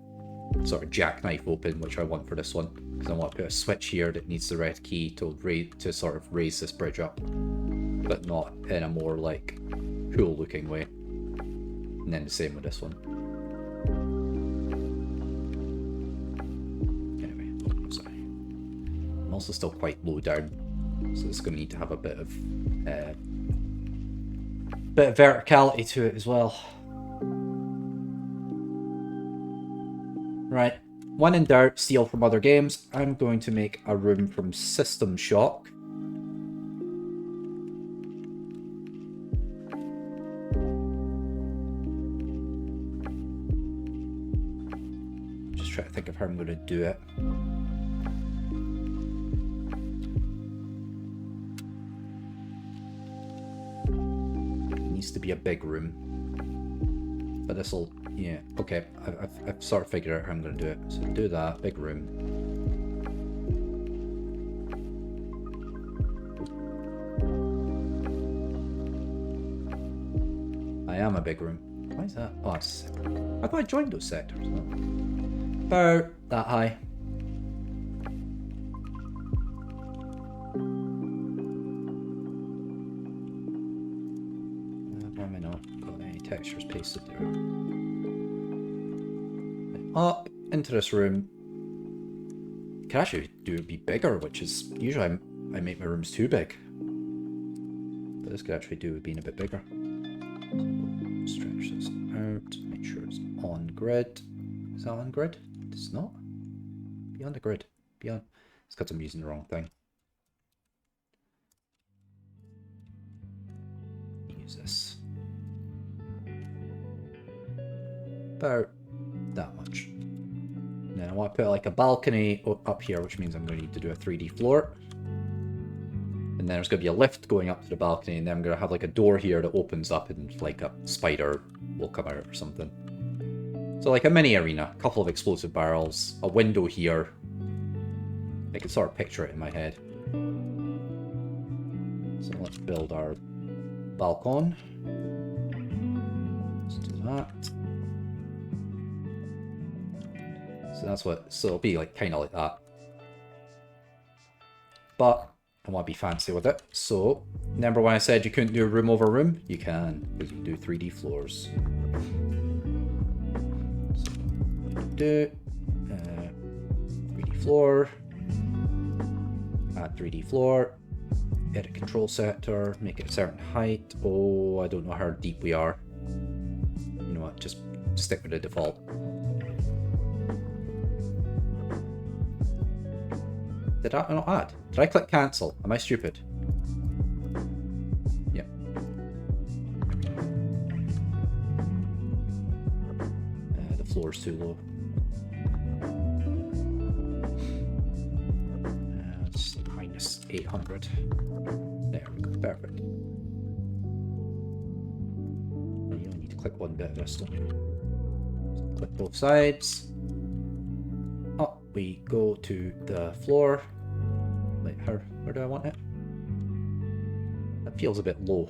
sort of jackknife open, which I want for this one. Because I want to put a switch here that needs the red key to sort of raise this bridge up. But not in a more, like, cool-looking way. And then the same with this one. I'm also still quite low down, so it's going to need to have a bit of verticality to it as well. Right, when in doubt, steal from other games. I'm going to make a room from System Shock. Just trying to think of how I'm going to do it. To be a big room, but this will, yeah, okay, I've sort of figured out how I'm going to do it. So do that, big room. I am a big room. Why is that? Oh, it's, I thought I joined those sectors. No. About that high. Textures pasted there. Up, into this room. Can actually do it be bigger, which is usually I make my rooms too big. But this could actually do with being a bit bigger. Stretch this out, make sure it's on grid. Is that on grid? It's not. Beyond the grid. Beyond. It's because I'm using the wrong thing. Use this. About that much. And then I want to put like a balcony up here, which means I'm going to need to do a 3D floor. And then there's going to be a lift going up to the balcony, and then I'm going to have like a door here that opens up and like a spider will come out or something. So like a mini arena, a couple of explosive barrels, a window here. I can sort of picture it in my head. So let's build our balcony. Let's do that. So that's what, so it'll be like kind of like that. But I want to be fancy with it. So remember when I said you couldn't do room over room? You can, because you can do 3D floors. So, do 3D floor. Add 3D floor. Edit control sector. Make it a certain height. Oh, I don't know how deep we are. You know what? Just stick with the default. Did I not add? Did I click cancel? Am I stupid? Yep. The floor is too low. It's minus 800. There we go. Perfect. You only need to click one bit of this, don't you? So click both sides. Up we go to the floor. Like, where do I want it? That feels a bit low.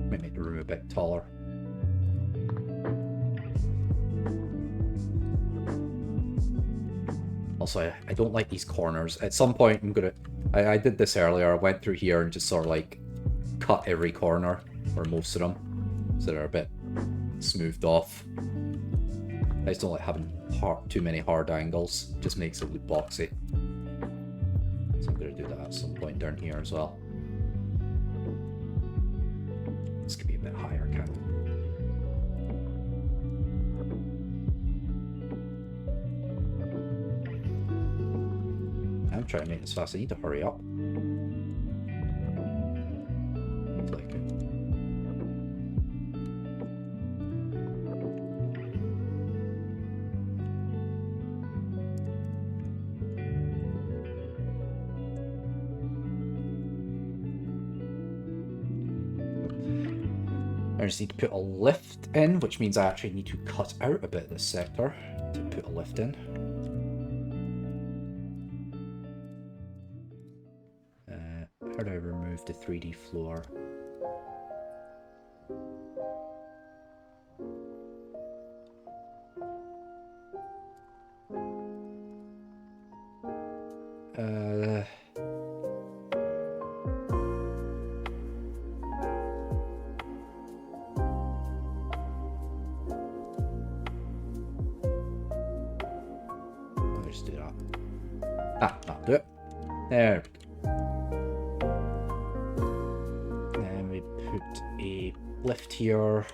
Might make the room a bit taller. Also, I don't like these corners. At some point, I'm gonna... I did this earlier. I went through here and just sort of like cut every corner, or most of them, so they're a bit smoothed off. I just don't like having too many hard angles. It just makes it look boxy. So I'm going to do that at some point down here as well. This could be a bit higher, can't it? I'm trying to make this fast. I need to hurry up. Like it. I just need to put a lift in, which means I actually need to cut out a bit of this sector to put a lift in. How do I remove the 3D floor? Just do that. Ah, that'll do it. There. Then we put a lift here.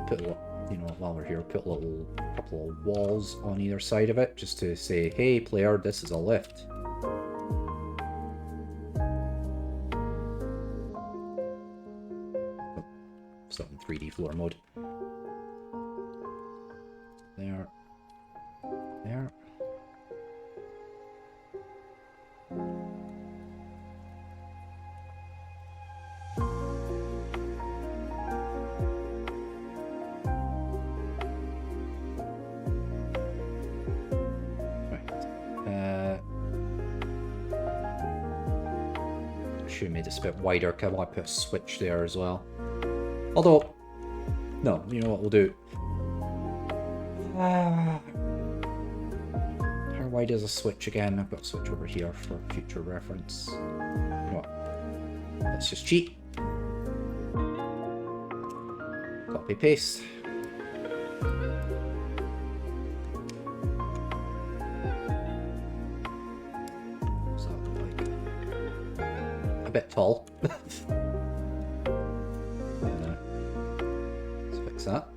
Put a little, you know, while we're here, put a little couple of walls on either side of it, just to say, hey player, this is a lift. Still in 3D floor mode. There. There. Should have made this a bit wider, because I want to put a switch there as well. Although, no, you know what we'll do? How wide is a switch again? I've got a switch over here for future reference. You know what? Let's just cheat. Copy paste. tall. Let's fix that.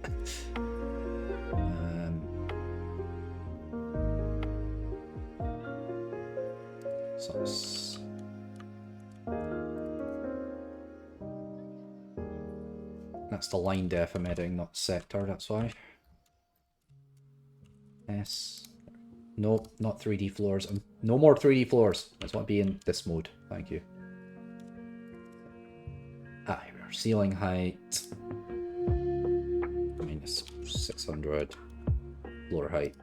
So that's the line def I'm editing, not sector, that's why. Yes. No, not 3D floors. No more 3D floors. I just want to be in this mode. Thank you. Ah, here we are. Ceiling height. Minus 600. Floor height.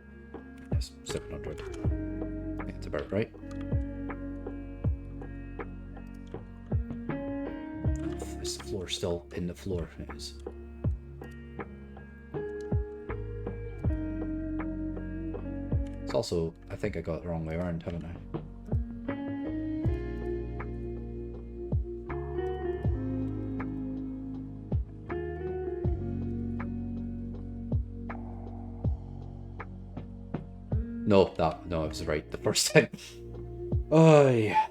Yes, 700. I think that's about right. Is the floor still in the floor? It is. It's also, I think I got it the wrong way around, haven't I? No, no, it was right the first time. Oh, yeah.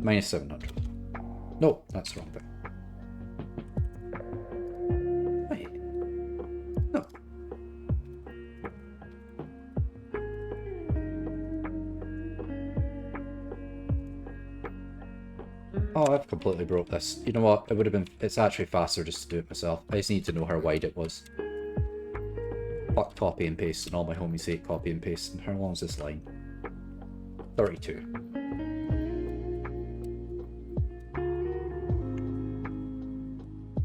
Minus 700. No, that's the wrong thing. Wait. No. Oh, I've completely broke this. You know what? It would have been... It's actually faster just to do it myself. I just need to know how wide it was. Fuck copy and paste, and all my homies hate copy and paste. And how long is this line? 32.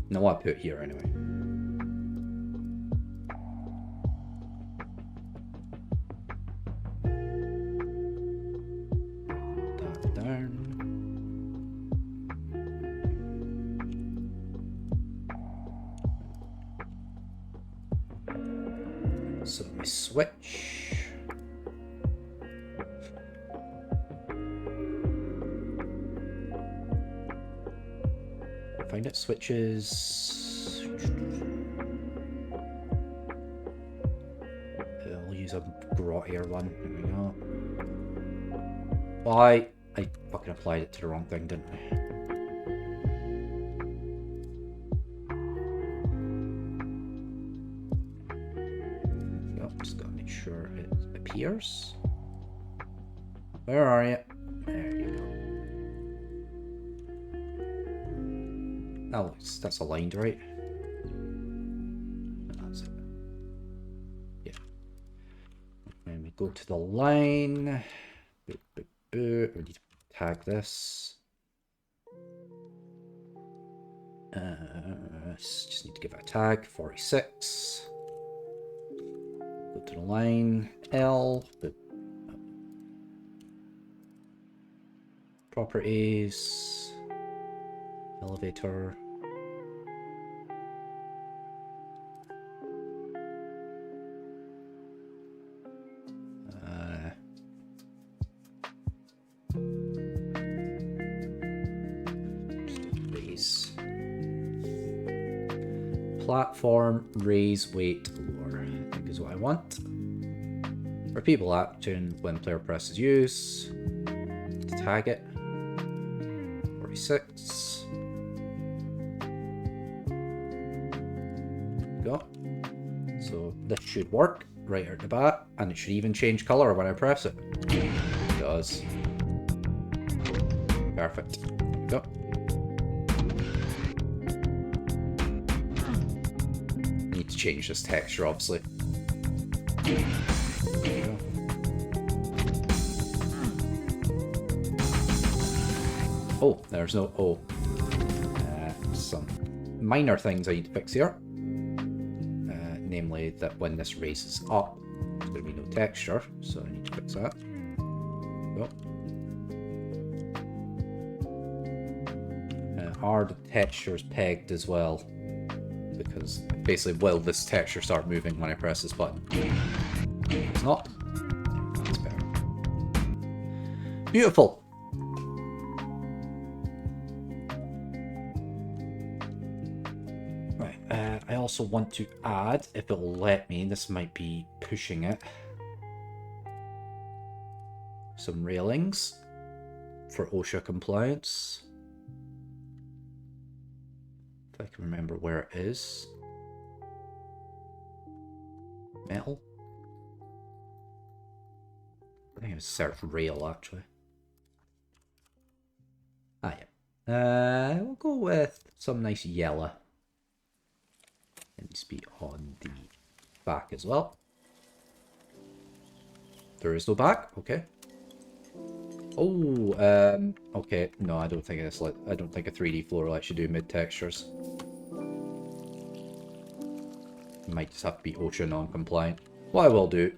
No, I put it here anyway. That down. So we switch. Find it switches. I'll use a grottier one. There we go. Why? I fucking applied it to the wrong thing, didn't I? Just gotta make sure it appears. Where are you? There you go. Oh, that's aligned, right? That's it. Yeah. And we go to the line. Boop, boop, boop. We need to tag this. Just need to give it a tag. 46. Go to the line. L. Boop. Properties. Elevator. Raise. Platform, raise, weight, lower, I think is what I want. For people action when player presses use. To tag it. 46. Go. So this should work right out the bat, and it should even change color when I press it. It does. Perfect. There we go. Need to change this texture, obviously. There we go. Oh, there's no O. Some minor things I need to fix here. Namely that when this raises up, there's going to be no texture, so I need to fix that. Go. Are the textures pegged as well? Because basically, will this texture start moving when I press this button? It's not. That's better. Beautiful. I also want to add, if it'll let me, this might be pushing it, some railings for OSHA compliance. If I can remember where it is. Metal? I think it was search rail actually. Ah yeah. We'll go with some nice yellow. It needs to be on the back as well. There is no back, okay. Oh, okay. No, I don't think it's like I don't think a 3D floor will actually do mid textures. Might just have to be OSHA non-compliant. What I will do,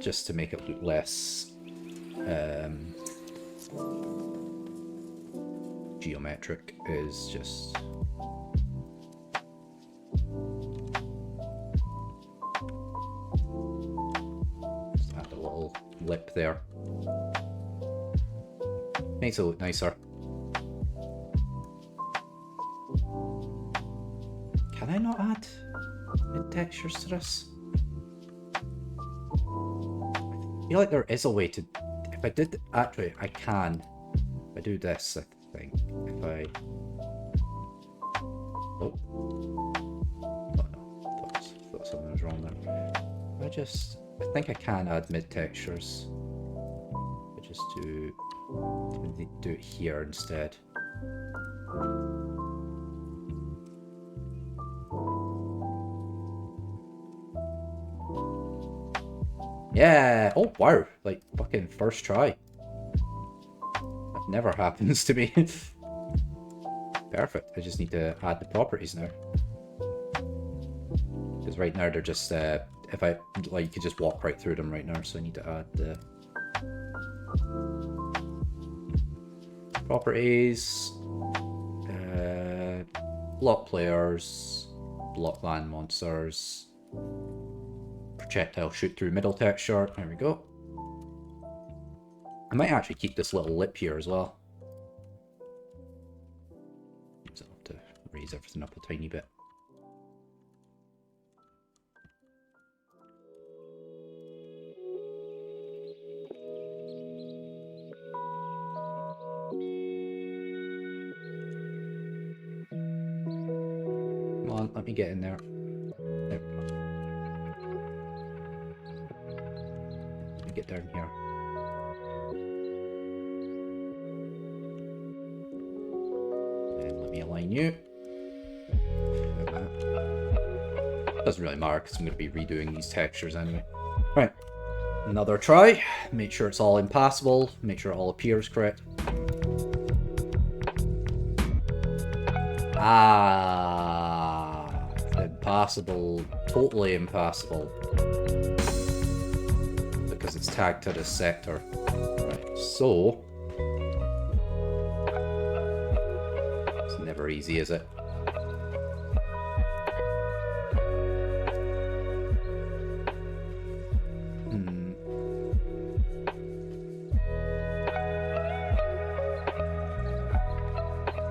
just to make it look less geometric, is just add a little lip there. Makes it look nicer. Can I not add mid textures to this? I feel like there is a way to. If I did, actually, I can. If I do this, I think. If I. Oh. Oh no. Thought something was wrong there. I think I can add mid textures. I just do it here instead. Yeah! Oh, wow! Like, fucking first try. That never happens to me. Perfect. I just need to add the properties now. Because right now they're just, if I, like, you could just walk right through them right now, so I need to add the properties. Block players. Block land monsters. Projectile shoot through middle texture. There we go. I might actually keep this little lip here as well. So I'll have to raise everything up a tiny bit. Come on, let me get in there. There we go. Let me get down here. And let me align you. Doesn't really matter because I'm going to be redoing these textures anyway. Right. Another try. Make sure it's all impassable. Make sure it all appears correct. Ah, impassable, totally impassable. Because it's tagged to this sector. Right, so... It's never easy, is it?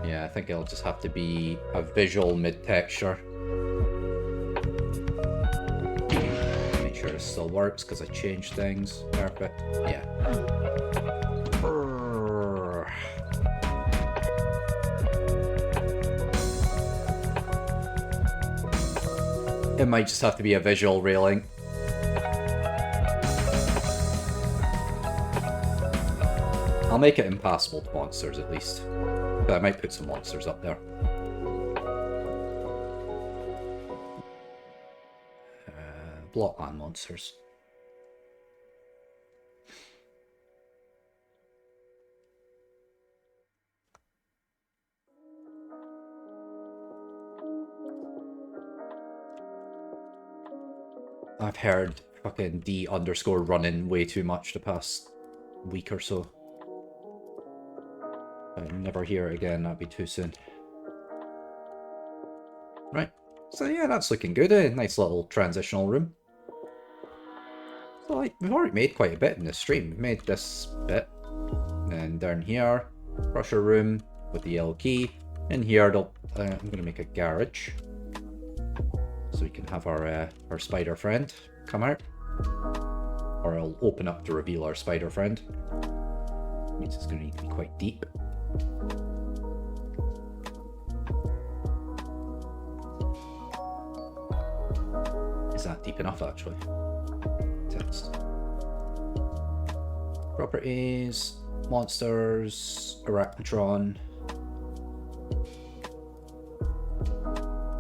Yeah, I think it'll just have to be a visual mid-texture. Make sure it still works, because I changed things. Perfect. Yeah. It might just have to be a visual railing. I'll make it impassable to monsters at least. But I might put some monsters up there. Block land monsters. I've heard fucking D_ running way too much the past week or so. If I never hear it again, that'd be too soon. Right. So yeah, that's looking good. A nice little transitional room. So like, we've already made quite a bit in this stream. We've made this bit. And down here, crusher room with the yellow key. In here, I'm going to make a garage. So we can have our spider friend come out. Or I'll open up to reveal our spider friend. Means it's going to need to be quite deep. Is that deep enough actually? Text. Properties, monsters, Arachnotron.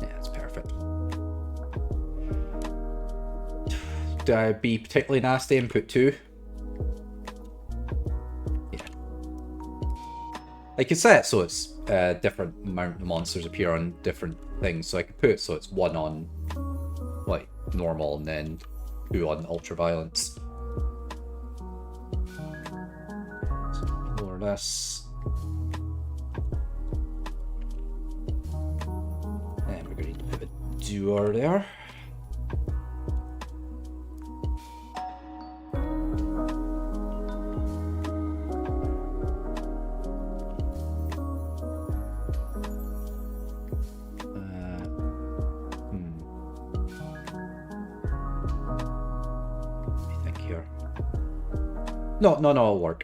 Yeah, that's perfect. Do I be particularly nasty and put 2? Yeah. I could set it so it's different amount of monsters appear on different things, so I could put it so it's 1 on like normal and then 2 on ultraviolence. So lower this. And we're going to put a doer there. No, it'll work,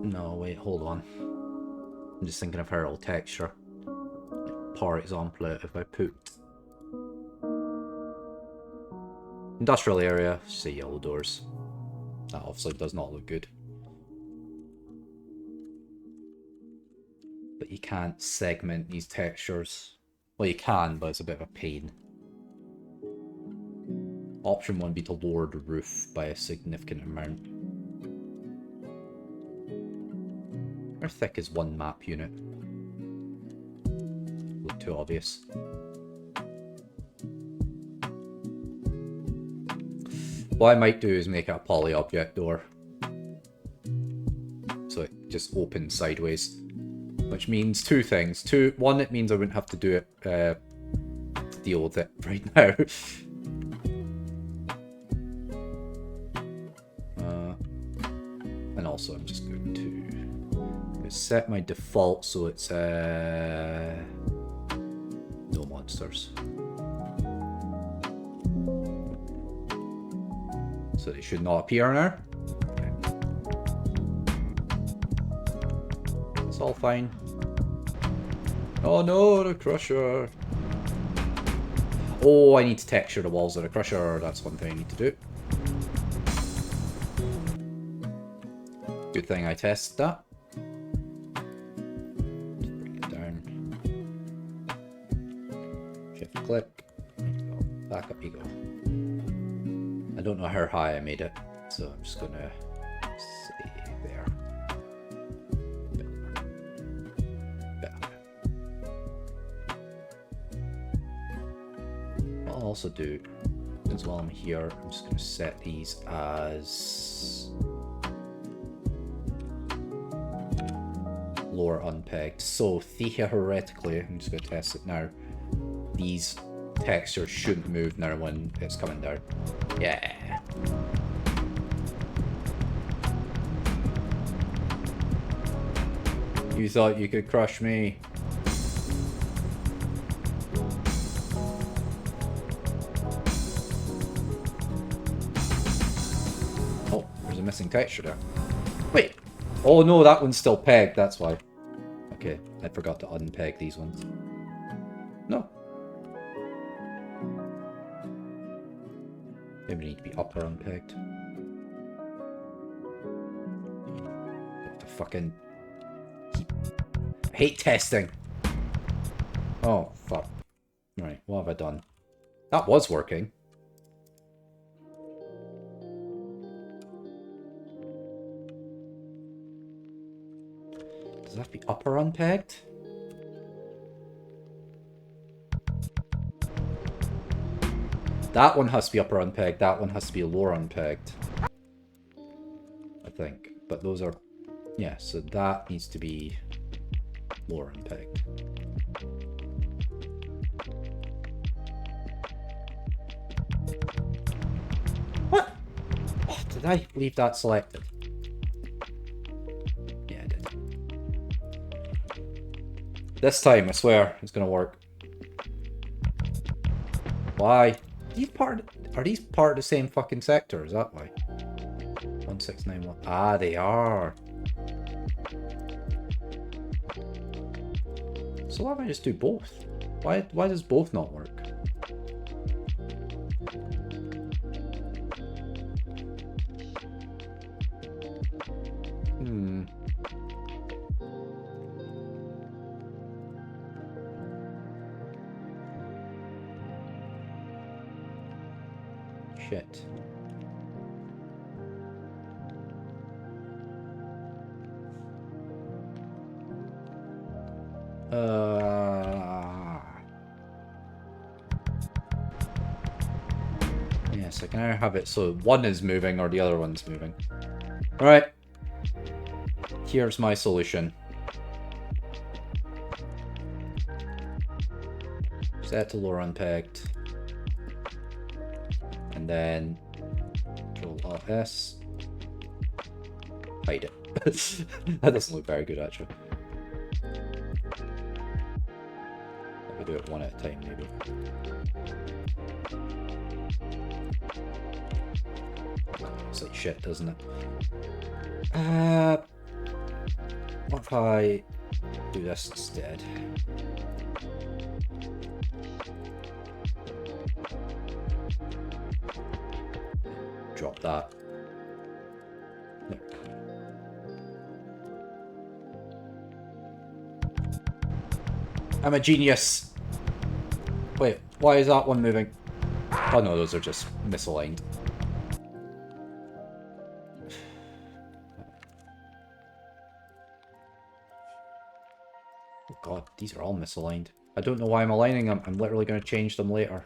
No, wait, hold on. I'm just thinking of her old texture. For example, if I put industrial area, say yellow doors. That obviously does not look good. But you can't segment these textures. Well, you can, but it's a bit of a pain. Option 1 would be to lower the roof by a significant amount. How thick is one map unit? Look too obvious. What I might do is make it a poly object door. So it just opens sideways. Which means 2 things. 1, it means I wouldn't have to do it, deal with it right now. And also I'm just going to set my default so it's, no monsters. So they should not appear now. It's all fine. Oh no, the crusher. Oh, I need to texture the walls of the crusher. That's one thing I need to do. Good thing I tested that. Bring it down. Shift click. Back up you go. I don't know how high I made it, so I'm just gonna say there. What I'll also do is while I'm here, I'm just gonna set these as lower unpegged. So theoretically, I'm just gonna test it now. These textures shouldn't move now when it's coming down. Yeah. You thought you could crush me. Oh, there's a missing texture there. Wait. Oh no, that one's still pegged, that's why. Okay, I forgot to unpeg these ones. No. Maybe need to be up or unpegged. The fucking... I hate testing! Oh, fuck. Right, what have I done? That was working. Does that have to be up or unpegged? That one has to be upper unpegged, that one has to be lower unpegged. I think. But those are... Yeah, so that needs to be lower unpegged. What? Oh, did I leave that selected? Yeah, I did. This time, I swear, it's gonna work. Why? Are these part of the same fucking sector? Is that why? 1691. Ah, they are. So why don't I just do both? Why does both not work? Shit. Yes, I can now have it so one is moving or the other one's moving. Alright. Here's my solution. Set to lower unpegged. And then Control Alt S. Hide it. That doesn't look very good actually. Let me do it one at a time maybe. It's like shit, doesn't it? What if I do this instead? Drop that. There we go. I'm a genius. Wait, why is that one moving? Oh no, those are just misaligned. Oh god, these are all misaligned. I don't know why I'm aligning them. I'm literally going to change them later.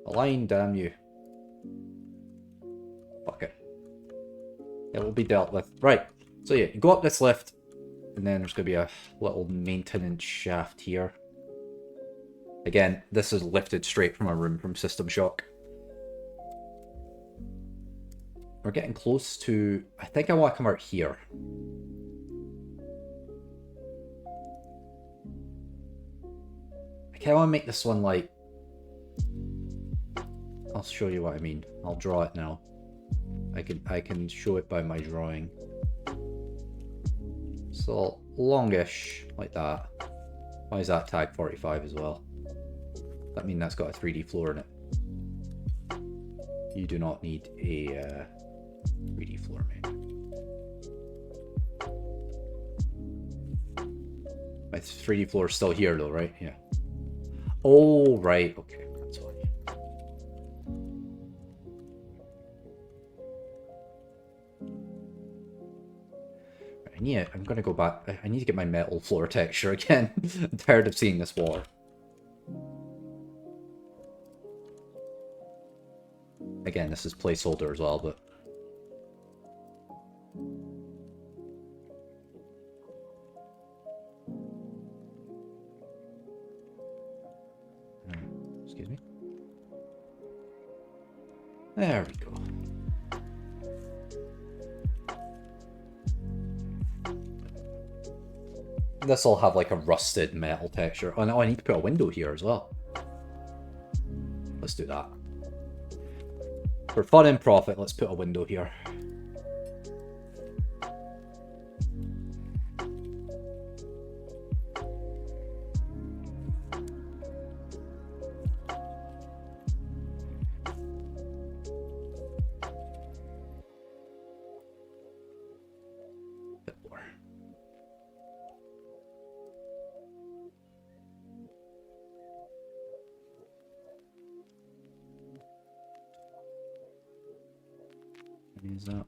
Align, damn you. Fuck it. It will be dealt with. Right. So yeah, you go up this lift, and then there's going to be a little maintenance shaft here. Again, this is lifted straight from a room from System Shock. We're getting close to... I think I want to come out here. I kind of want to make this one like... I'll show you what I mean. I'll draw it now. I can show it by my drawing. So longish, like that. Why is that tag 45 as well? That means that's got a 3D floor in it. You do not need a 3D floor, mate. My 3D floor is still here though, right? Yeah. Oh, right. Okay, that's why. I'm gonna go back. I need to get my metal floor texture again. I'm tired of seeing this water. Again, this is placeholder as well, but... Excuse me. There we go. This will have like a rusted metal texture. Oh no, I need to put a window here as well. Let's do that. For fun and profit, let's put a window here. Bit more. Is that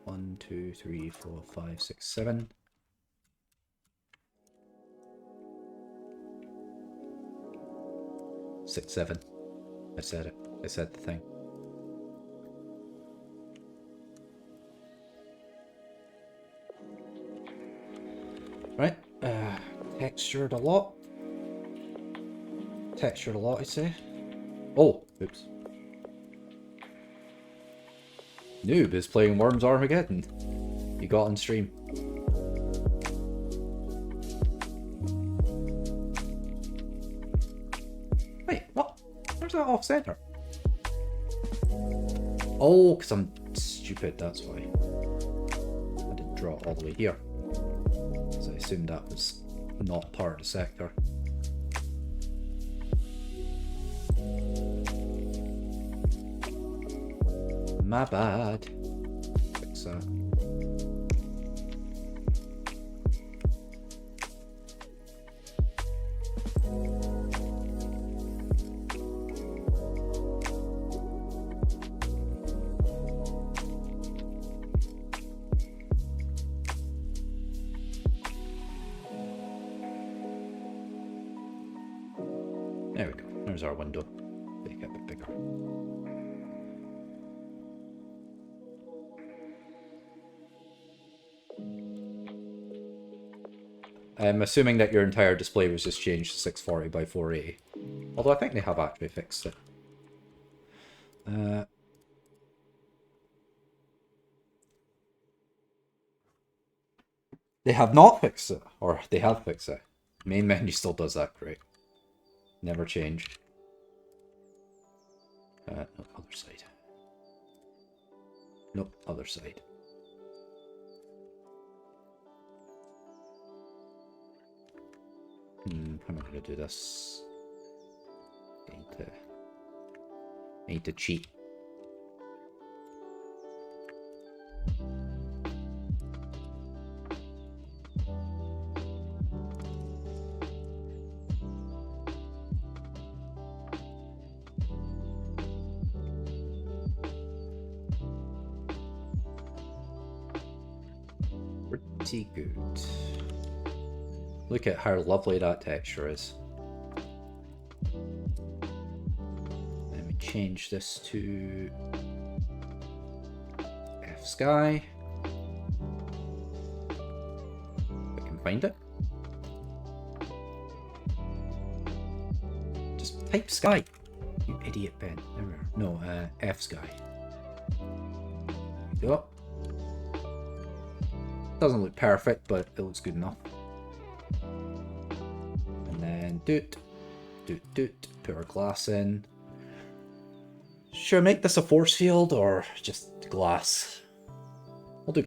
1, 2, 3, 4, 5, 6, 7? Six, 7. I said it. I said the thing. Right. Textured a lot. Textured a lot, I say. Oh, oops. Noob is playing Worms Armageddon. You got on stream. Wait, what? Where's that off center? Oh, because I'm stupid, that's why. I didn't draw it all the way here. So I assumed that was not part of the sector. My bad. Fix that. There we go. There's our window. Make it a bit bigger. I'm assuming that your entire display was just changed to 640 by 480. Although I think they have actually fixed it. They have not fixed it. Or they have fixed it. Main menu still does that great. Never changed. No, other side. Nope, other side. How am I going to do this? I need to cheat. Pretty good. Look at how lovely that texture is. Let me change this to F sky. If I can find it. Just type sky. You idiot, Ben. No, F sky. There we go. Doesn't look perfect, but it looks good enough. And then doot, put our glass in. Should I make this a force field or just glass? We'll do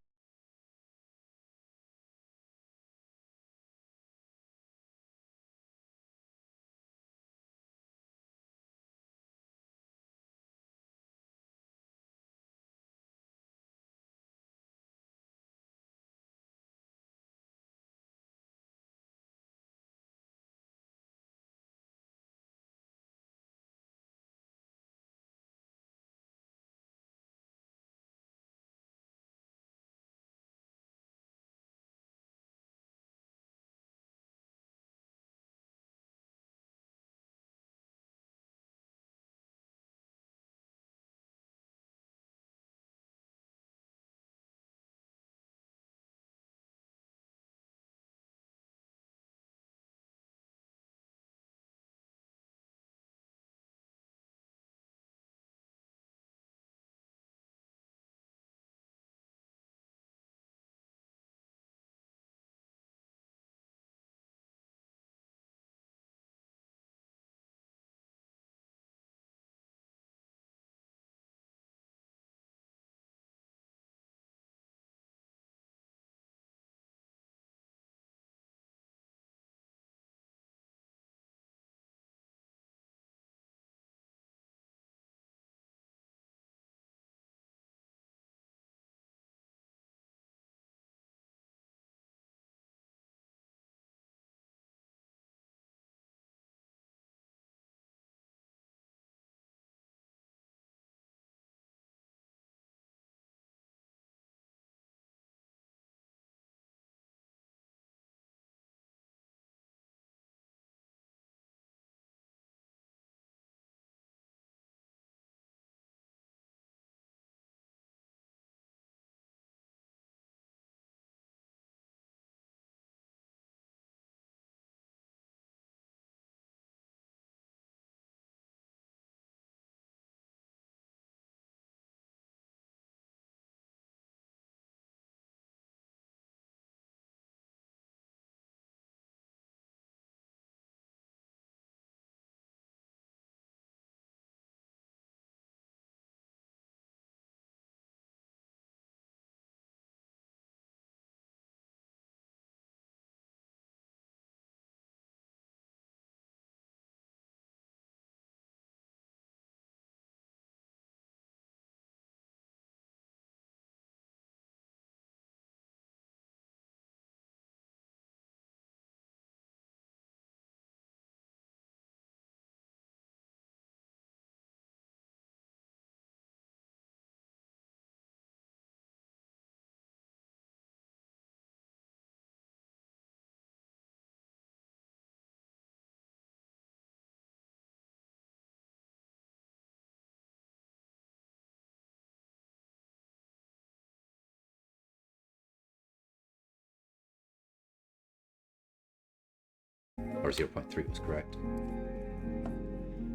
Or 0.3 was correct.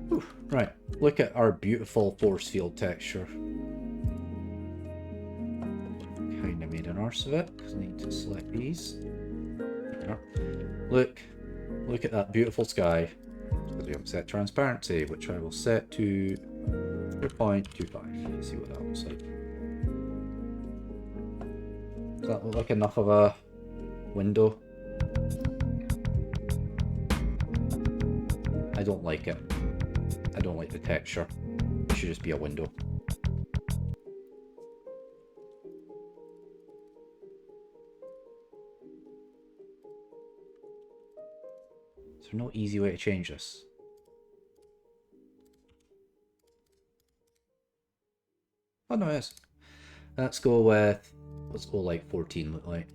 Whew. Right, look at our beautiful force field texture. Kinda made an arse of it, because I need to select these. There. Look at that beautiful sky. Because we haven't set transparency, which I will set to 0.25. See what that looks like. Does that look like enough of a window? I don't like it. I don't like the texture. It should just be a window. Is there no easy way to change this? Oh no, it is. Let's go like 14 look like.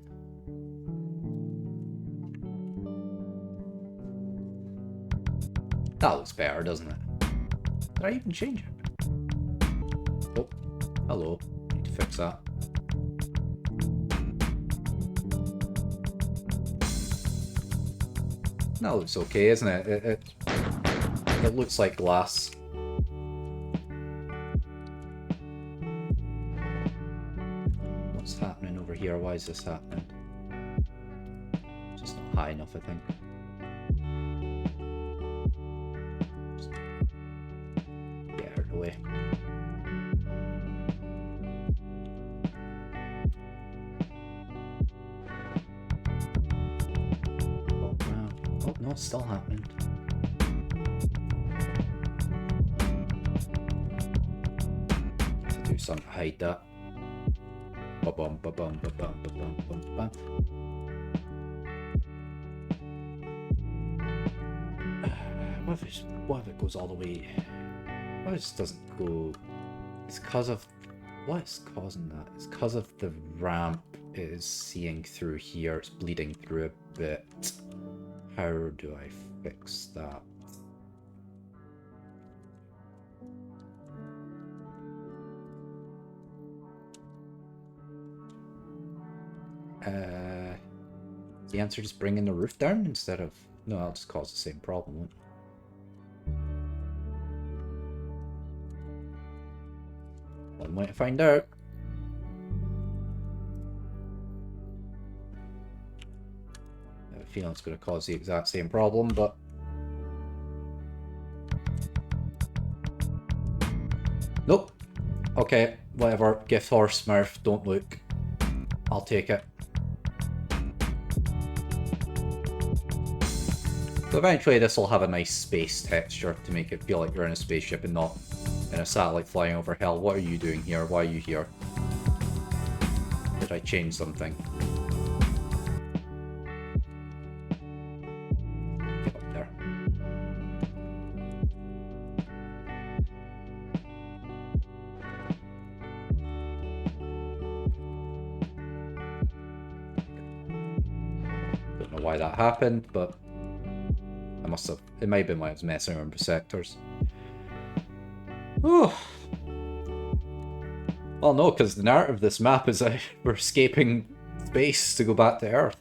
That looks better, doesn't it? Did I even change it? Oh, hello. Need to fix that. That looks okay, isn't it? It looks like glass. What's happening over here? Why is this happening? It's just not high enough, I think. Just get out of the way. Oh no, it's still happening. To do something to hide that. Ba-bum, ba-bum, ba-bum, ba-bum, ba-bum. What if it goes all the way? What if it just doesn't go? It's because of... What's causing that? It's because of the ramp is seeing through here. It's bleeding through a bit. How do I fix that? The answer is bringing the roof down instead of... No, that'll just cause the same problem, won't it? One way to find out. I have a feeling it's going to cause the exact same problem, but... Nope. Okay, whatever. Gift horse, Smurf, don't look. I'll take it. So eventually this will have a nice space texture to make it feel like you're in a spaceship and not in a satellite flying over hell. What are you doing here? Why are you here? Did I change something? Get up there. Don't know why that happened, but I must have. It might have been when I was messing around with sectors. Oh. Well, no, because the narrative of this map is we're escaping space to go back to Earth.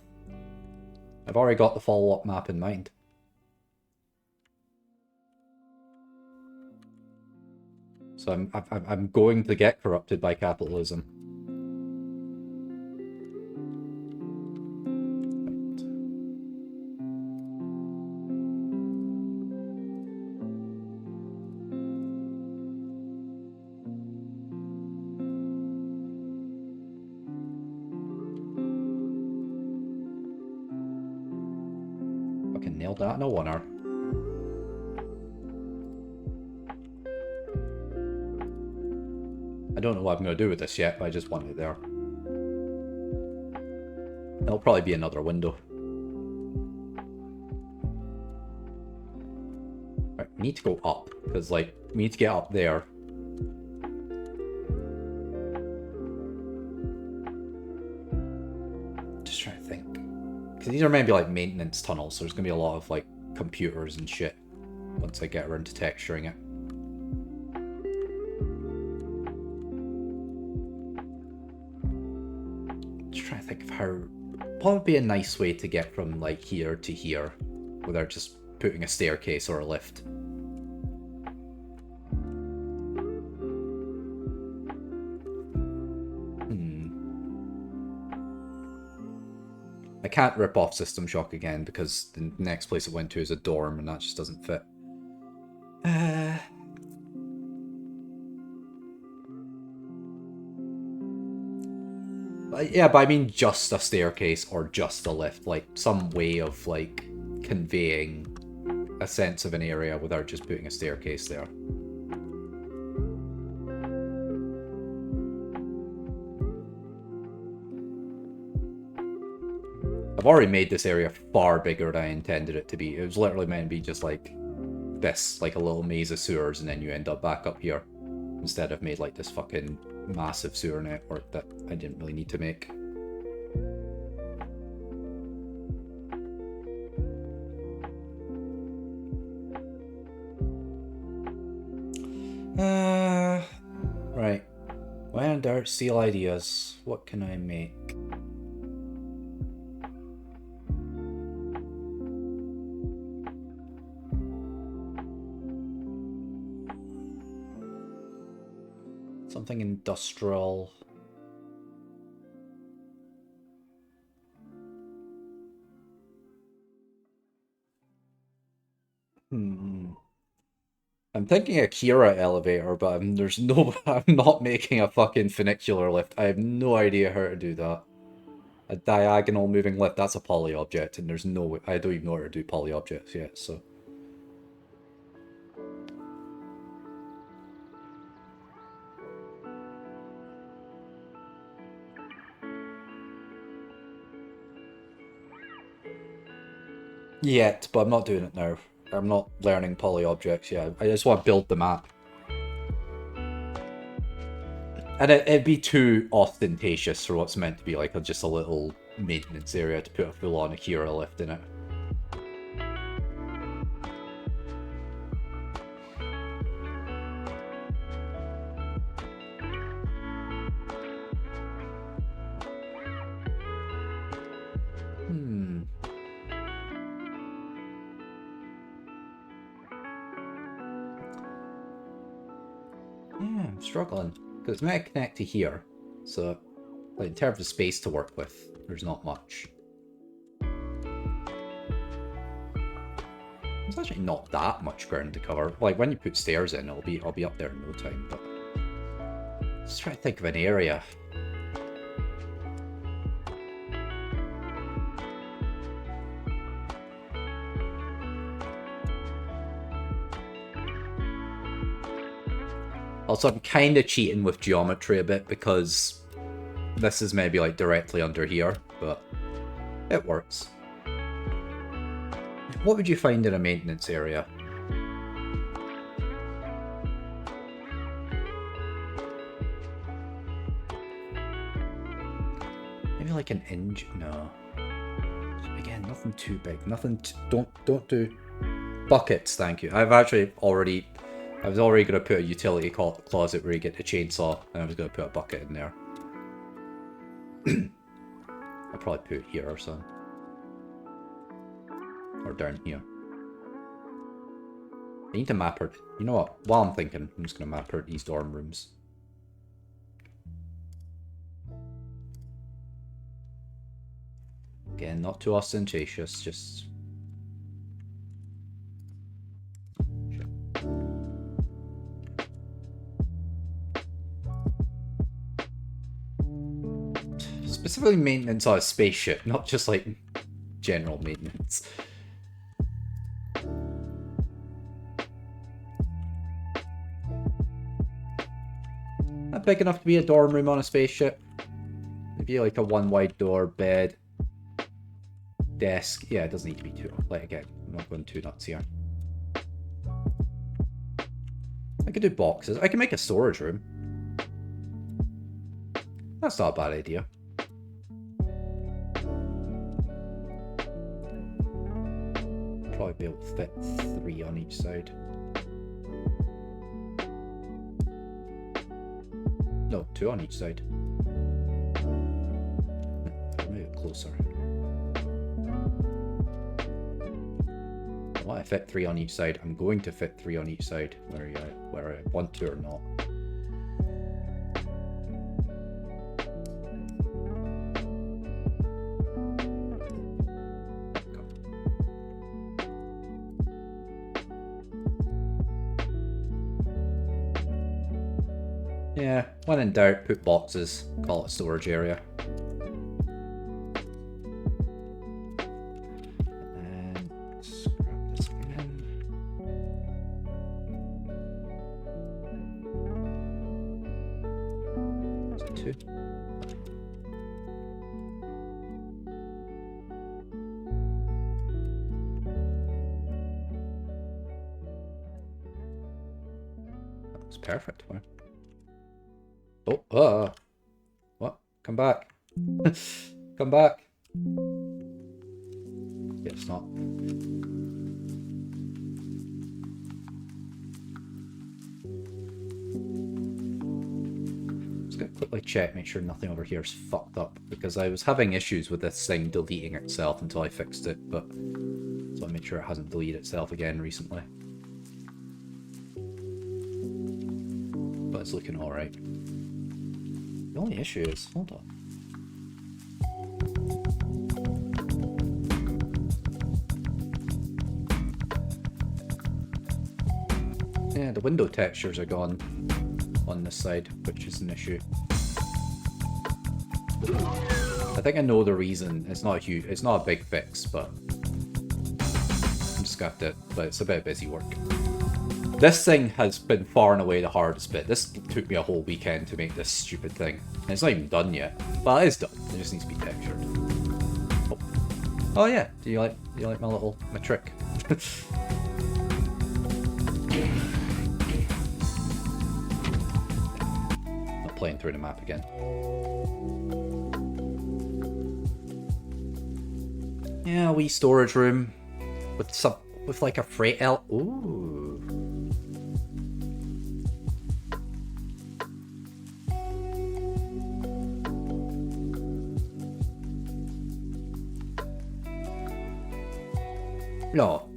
I've already got the follow-up map in mind. So I'm going to get corrupted by capitalism. Nailed that in a one-hour. I don't know what I'm going to do with this yet, but I just want it there. There'll probably be another window. Right, we need to go up, because, like, we need to get up there. Just trying to think. Because these are maybe like maintenance tunnels, so there's going to be a lot of like computers and shit once I get around to texturing it. Just trying to think of how... What would be a nice way to get from like here to here without just putting a staircase or a lift. I can't rip off System Shock again because the next place it went to is a dorm and that just doesn't fit. But I mean just a staircase or just a lift, like some way of like conveying a sense of an area without just putting a staircase there. I've already made this area far bigger than I intended it to be. It was literally meant to be just like this, like a little maze of sewers, and then you end up back up here. Instead, I've made like this fucking massive sewer network that I didn't really need to make. Right. When in doubt, steal ideas. What can I make? Something industrial. I'm thinking a Kira elevator, but there's no. I'm not making a fucking funicular lift. I have no idea how to do that. A diagonal moving lift. That's a poly object, and there's no way. I don't even know how to do poly objects yet. So. Yet, but I'm not doing it now. I'm not learning poly objects yet. I just want to build the map. And it'd be too ostentatious for what's meant to be like just a little maintenance area to put a full-on Akira lift in it. Yeah, I'm struggling. Because it's meant to connect to here. So, like, in terms of space to work with, there's not much. There's actually not that much ground to cover. Like, when you put stairs in, I'll be up there in no time, but... Let's try to think of an area. Also, I'm kind of cheating with geometry a bit because this is maybe like directly under here, but it works. What would you find in a maintenance area? Maybe like an inch? No. Again, nothing too big. Nothing. Don't do buckets. Thank you. I was already going to put a utility closet where you get the chainsaw, and I was going to put a bucket in there. I'll probably put it here or something. Or down here. I need to map her. You know what? While I'm thinking, I'm just going to map her these dorm rooms. Again, not too ostentatious, just... Specifically maintenance on a spaceship, not just like general maintenance. Not big enough to be a dorm room on a spaceship. Maybe like a one wide door, bed, desk. Yeah, it doesn't need to be too. Like again, I'm not going too nuts here. I could do boxes. I can make a storage room. That's not a bad idea. Probably be able to fit 3 on each side. No, 2 on each side. Move it closer. I fit 3 on each side. I'm going to fit 3 on each side, where I want to or not. Yeah, when in doubt, put boxes. Call it storage area. And scrap this again. Is it 2? That was perfect. Wow. Oh, what? Come back. Come back. Yeah, it's not. Just gonna quickly check, make sure nothing over here is fucked up, because I was having issues with this thing deleting itself until I fixed it, but so I made sure it hasn't deleted itself again recently. But it's looking alright. The only issue is, hold on. Yeah, the window textures are gone on this side, which is an issue. I think I know the reason. It's not a big fix, but I'm just got it. But it's a bit of busy work. This thing has been far and away the hardest bit. This took me a whole weekend to make this stupid thing. And it's not even done yet. Well, it is done. It just needs to be textured. Oh yeah. Do you like my trick? Not playing through the map again. Yeah, a wee storage room with like a freight Ooh. No,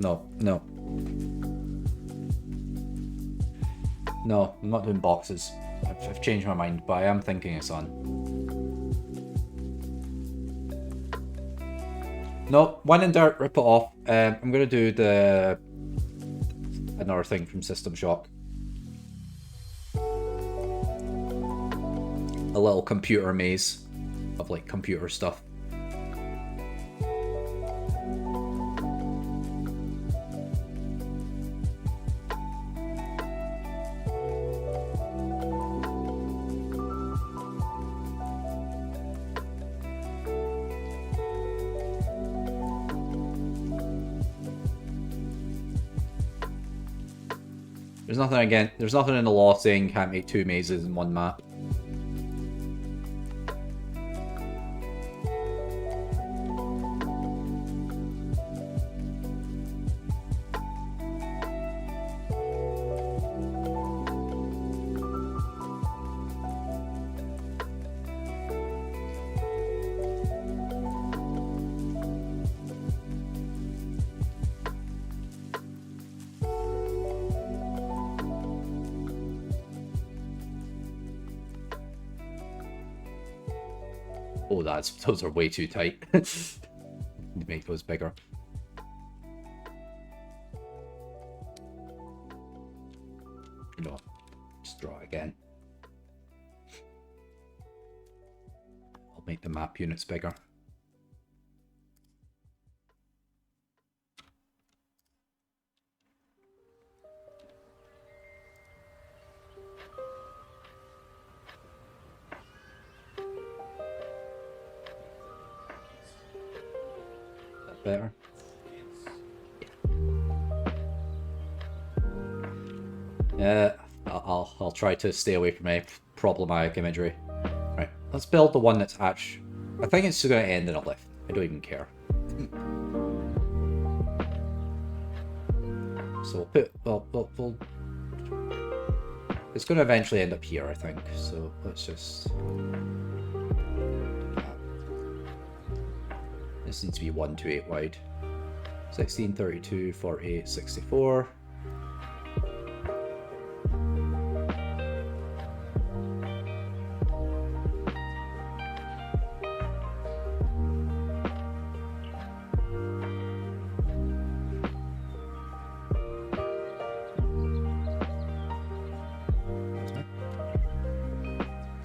I'm not doing boxes. I've changed my mind, but I am thinking of sun. No, when in doubt, rip it off. I'm gonna do another thing from System Shock. A little computer maze of like computer stuff. There's nothing in the law saying you can't make 2 mazes in 1 map. Oh, those are way too tight. Need to make those bigger. No, just draw it again. I'll make the map units bigger. Better. Yeah, I'll try to stay away from any problematic imagery. Right, let's build the one that's actually. I think it's going to end in a lift. I don't even care. So we'll it's going to eventually end up here, I think. So let's just. This needs to be 128 wide. 16, 32, 48, 64.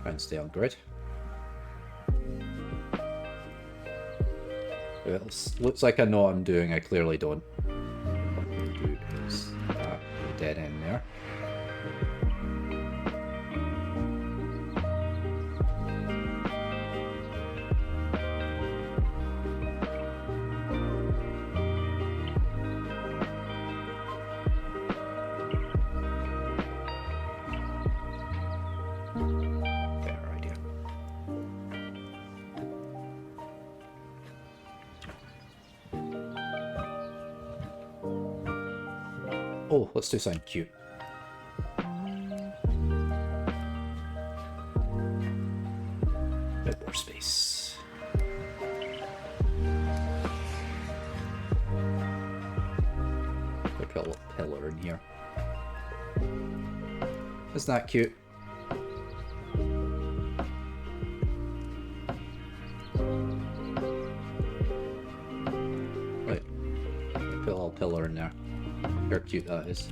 Try and stay on grid. It looks like I know what I'm doing, I clearly don't. What I'm going to do is that dead end there. Better idea. Oh, let's do something cute. Bit more space. Put a little pillar in here. Isn't that cute? Right. Put a little pillar in there. How cute that is.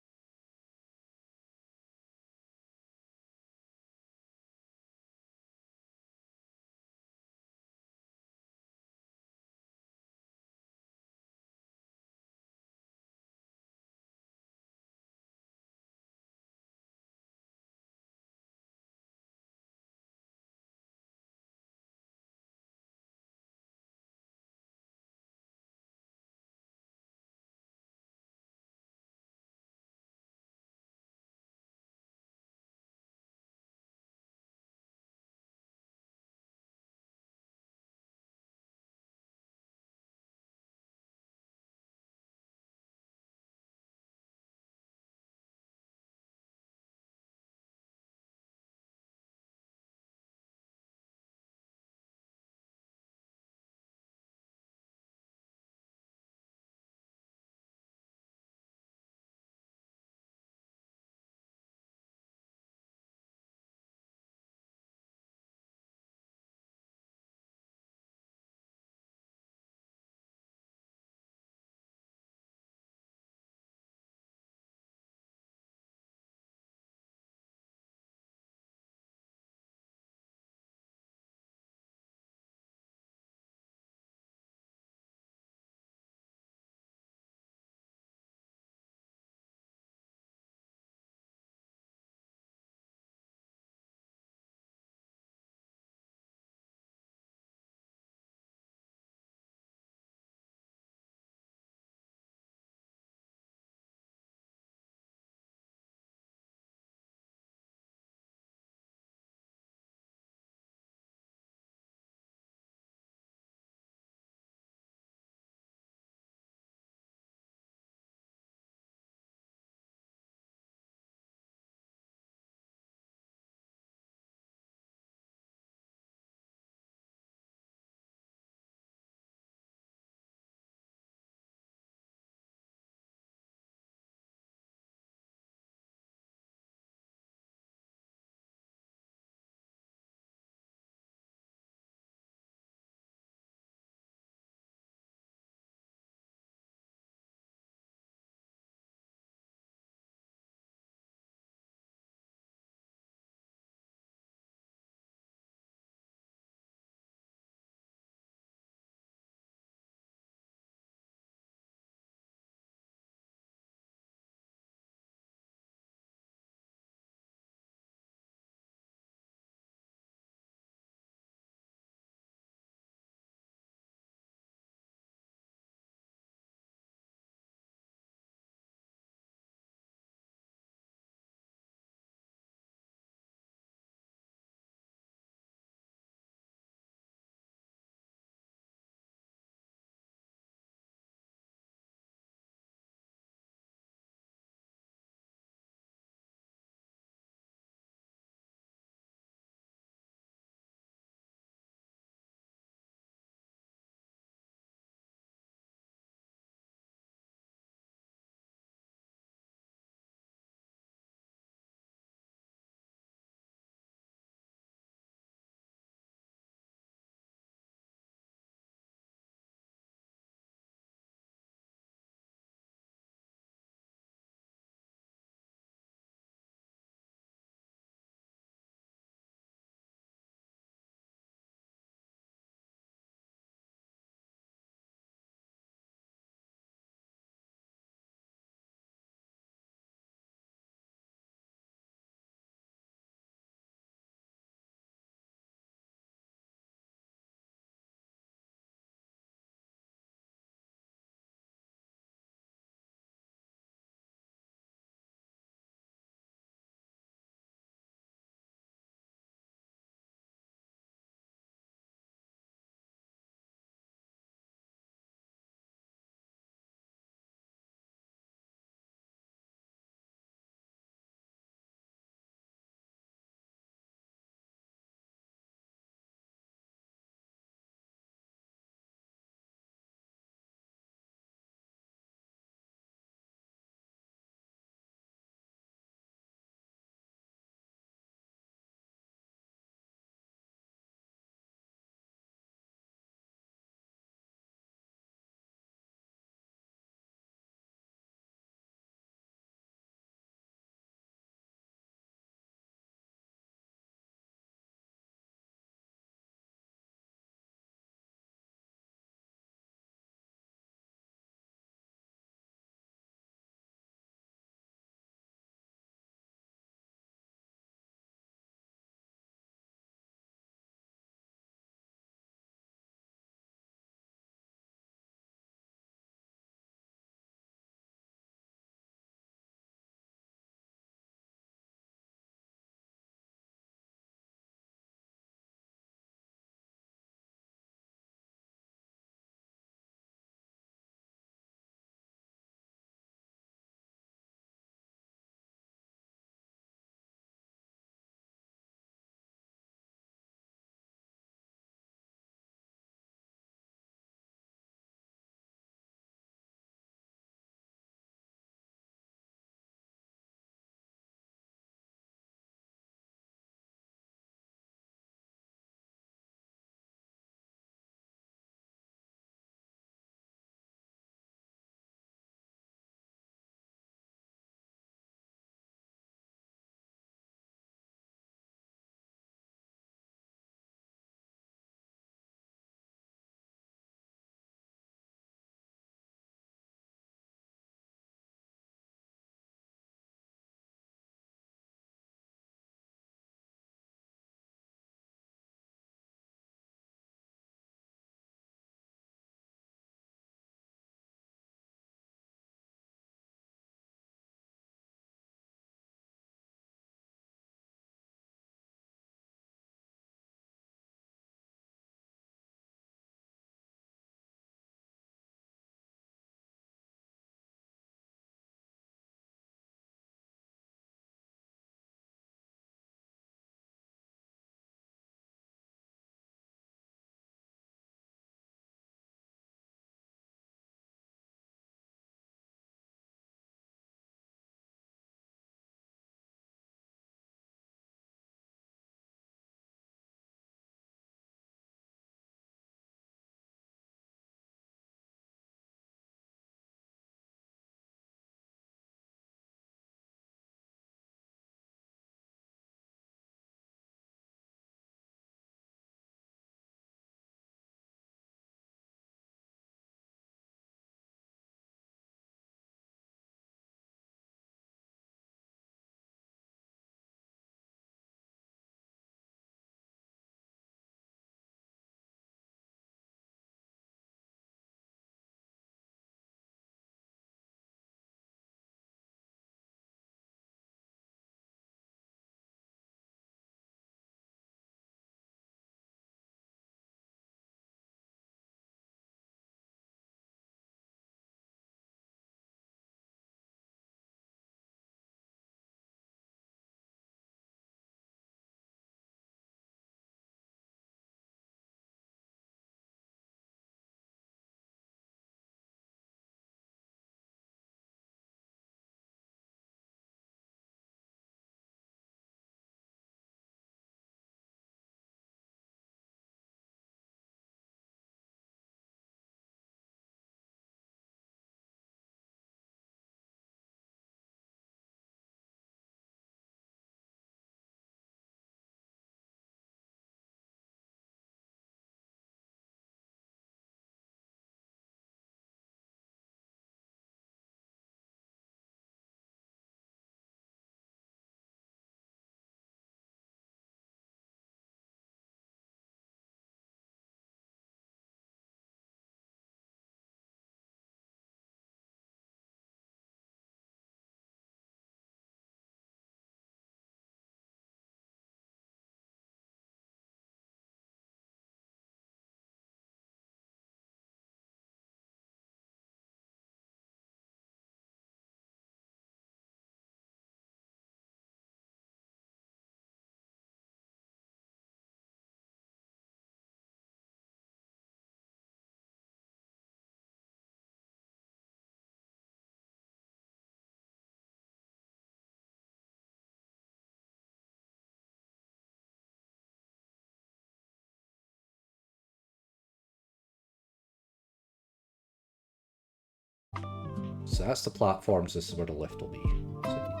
So that's the platforms, this is where the lift will be. So I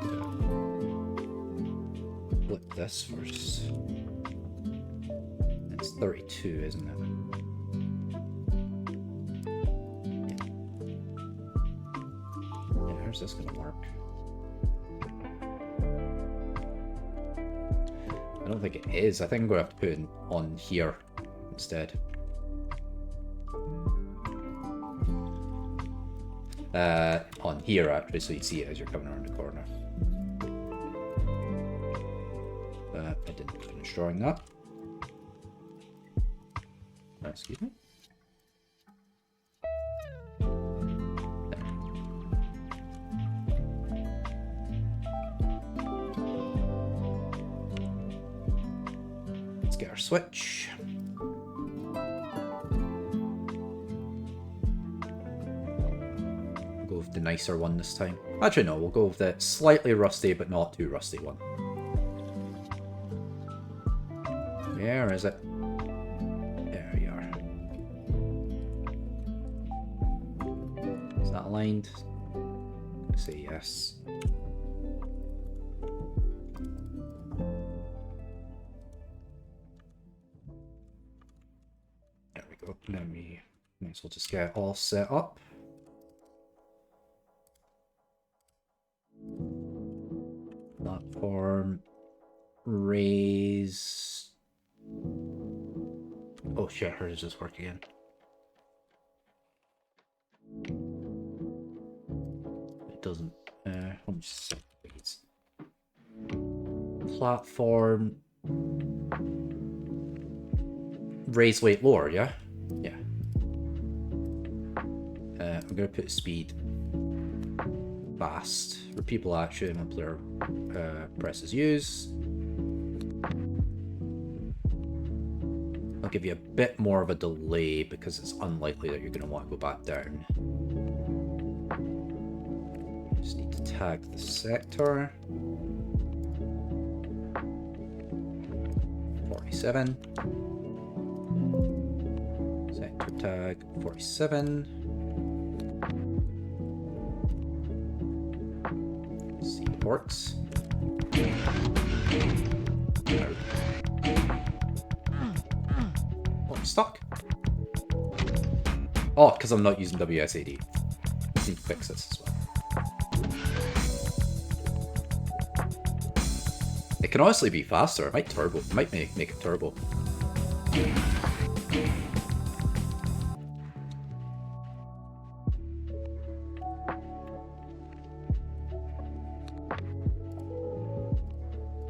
need to flip this first. It's 32, isn't it? Yeah, how's this gonna work? I don't think it is. I think I'm gonna have to put it on here instead. On here actually, so you see it as you're coming around the corner. I didn't finish drawing that. Excuse me. Let's get our switch. Go with the nicer one this time. Actually, no, we'll go with the slightly rusty but not too rusty one. Where is it? There you are. Is that aligned? Say yes. There we go. Then we might as well just get it all set up. Platform, raise. Oh shit, how does this work again? It doesn't. Let me just see, please. Platform, raise weight lower, yeah? Yeah. I'm gonna put speed fast. Repeatable action when player presses use. I'll give you a bit more of a delay because it's unlikely that you're going to want to go back down. Just need to tag the sector. 47. Sector tag 47. See if it works. Oh, I'm stuck. Oh, because I'm not using WSAD. Need to fix this as well. It can honestly be faster. It might turbo. It might make it turbo.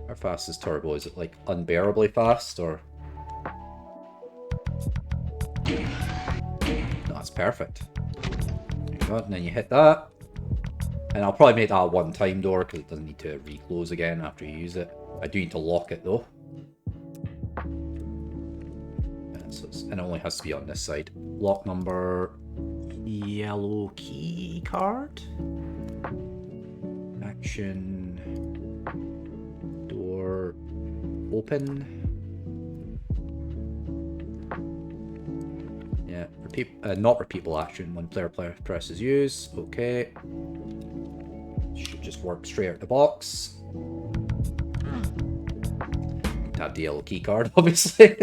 How fast is turbo? Is it like unbearably fast or? No, that's perfect. There you go. And then you hit that. And I'll probably make that a one-time door because it doesn't need to reclose again after you use it. I do need to lock it though. And it only has to be on this side. Lock number, yellow key card. Action, door, open. Yeah, not repeatable action when player presses use. Okay. Should just work straight out the box. Have the yellow key card, obviously.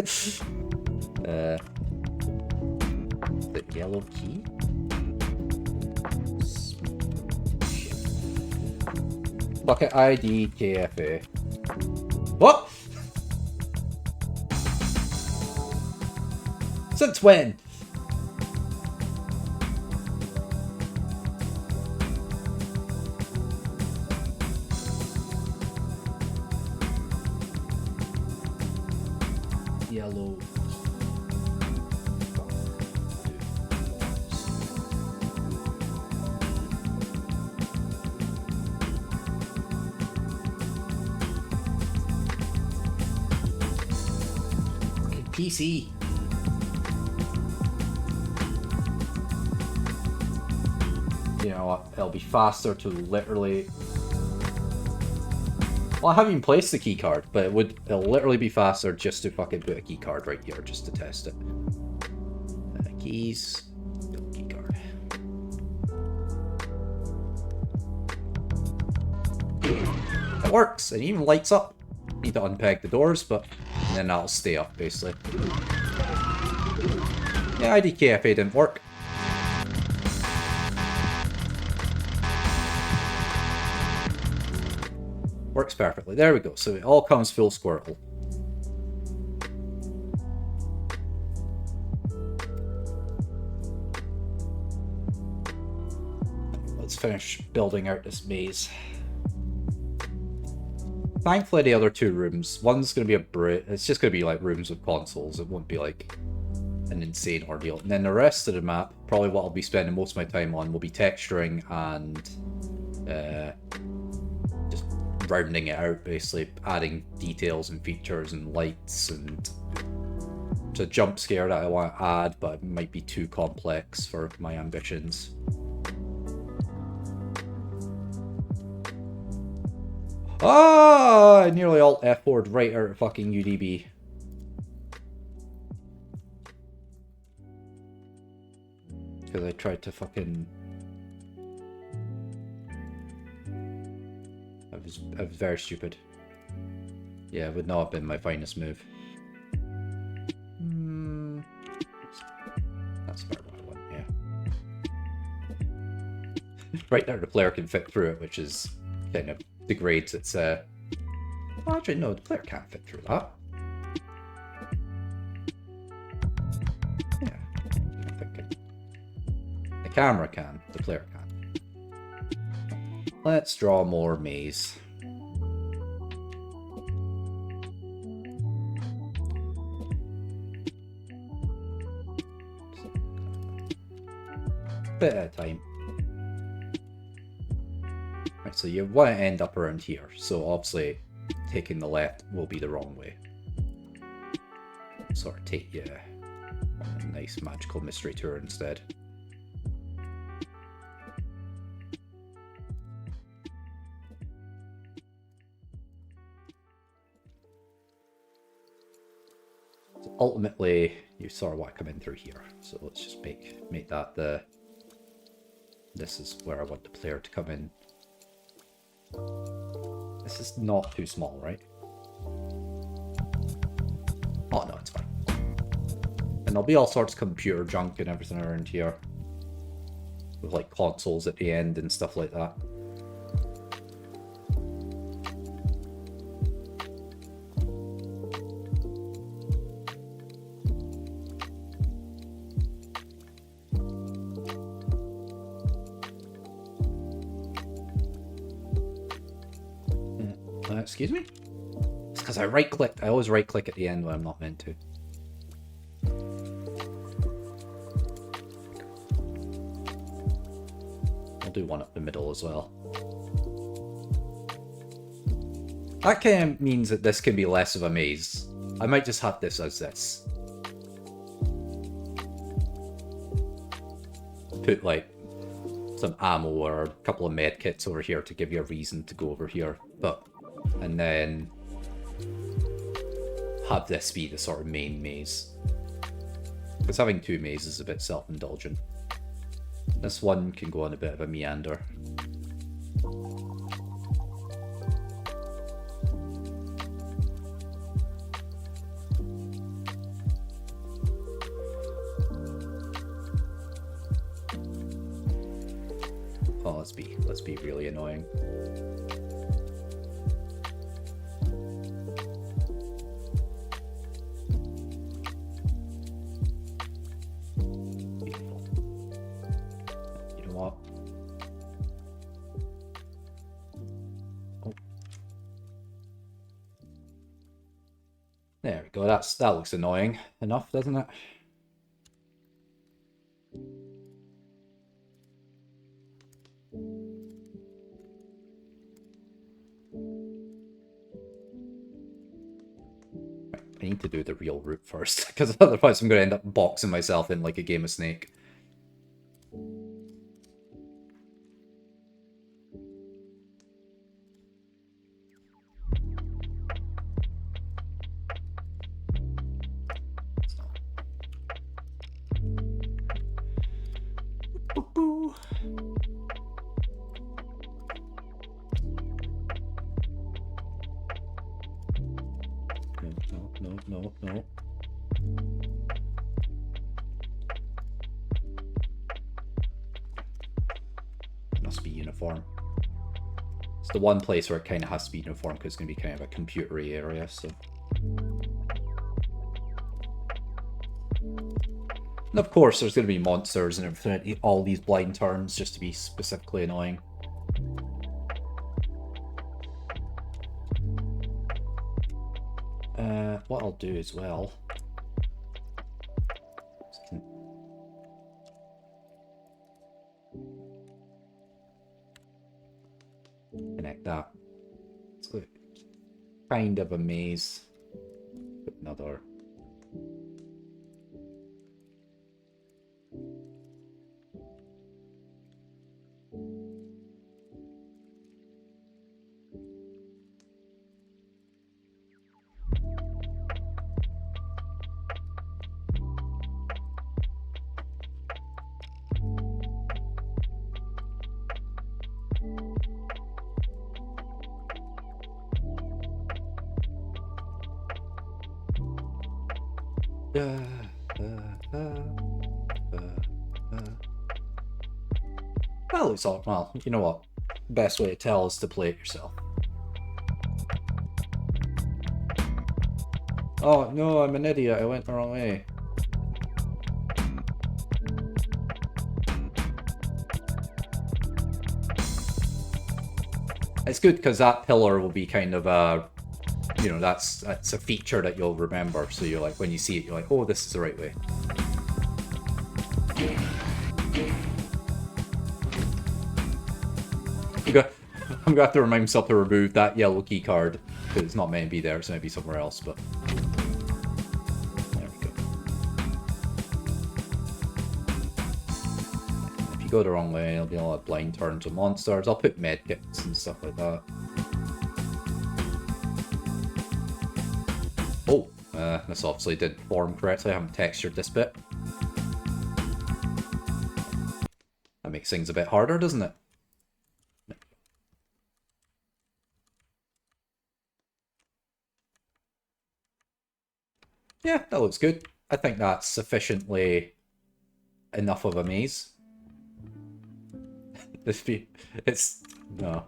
The yellow key? Bucket ID KFA. What? Since when? Yellow. PC. You know what? It'll be faster to literally. Well, I haven't even placed the key card, but it'll literally be faster just to fucking put a key card right here just to test it. Keys, key card. works, and it even lights up. Need to unpeg the doors, but and then that'll stay up, basically. Yeah, IDKFA didn't work. Works perfectly. There we go. So it all comes full Squirtle. Let's finish building out this maze. Thankfully, the other two rooms, one's going to be a Brit. It's just going to be like rooms with consoles. It won't be like an insane ordeal. And then the rest of the map, probably what I'll be spending most of my time on, will be texturing and just rounding it out, basically adding details and features and lights, and it's a jump scare that I want to add, but it might be too complex for my ambitions. Ah! I nearly alt F4'd right out of fucking UDB. Because I tried to fucking... I was very stupid. Yeah, it would not have been my finest move. That's about what I want, yeah. Right now the player can fit through it, which is kind of degrades its... Well, actually, no, the player can't fit through that. Yeah, I'm thinking. The camera can, the player can. Let's draw more maze. Bit at a time. Right, so you want to end up around here, so obviously taking the left will be the wrong way. Sort of take you on a nice magical mystery tour instead. So ultimately, you sort of want to come in through here. So let's just make that the... This is where I want the player to come in. This is not too small, right? Oh no, it's fine. And there'll be all sorts of computer junk and everything around here. With like consoles at the end and stuff like that. Excuse me? It's because I right-clicked. I always right-click at the end when I'm not meant to. I'll do one up the middle as well. That kind of means that this can be less of a maze. I might just have this as this. Put like some ammo or a couple of med kits over here to give you a reason to go over here. But and then have this be the sort of main maze. Because having two mazes is a bit self-indulgent. This one can go on a bit of a meander. Oh, let's be really annoying. There we go, that looks annoying enough, doesn't it? Right, I need to do the real route first, because otherwise I'm going to end up boxing myself in like a game of Snake. no, no. Must be uniform. It's the one place where it kind of has to be uniform because it's going to be kind of a computery area, so... And of course, there's going to be monsters and everything, all these blind turns just to be specifically annoying. What I'll do as well... Connect that. It's like kind of a maze. Put another... Well, it's all, well, you know what? Best way to tell is to play it yourself. Oh, no, I'm an idiot. I went the wrong way. It's good because that pillar will be kind of a, you know, that's a feature that you'll remember. So you're like, when you see it, you're like, oh, this is the right way. I'm gonna have to remind myself to remove that yellow key card because it's not meant to be there. It's meant to be somewhere else. But there we go. If you go the wrong way, there'll be a lot of blind turns of monsters. I'll put medkits and stuff like that. Oh, this obviously didn't form correctly. I haven't textured this bit. That makes things a bit harder, doesn't it? Yeah, that looks good. I think that's sufficiently enough of a maze. It's no.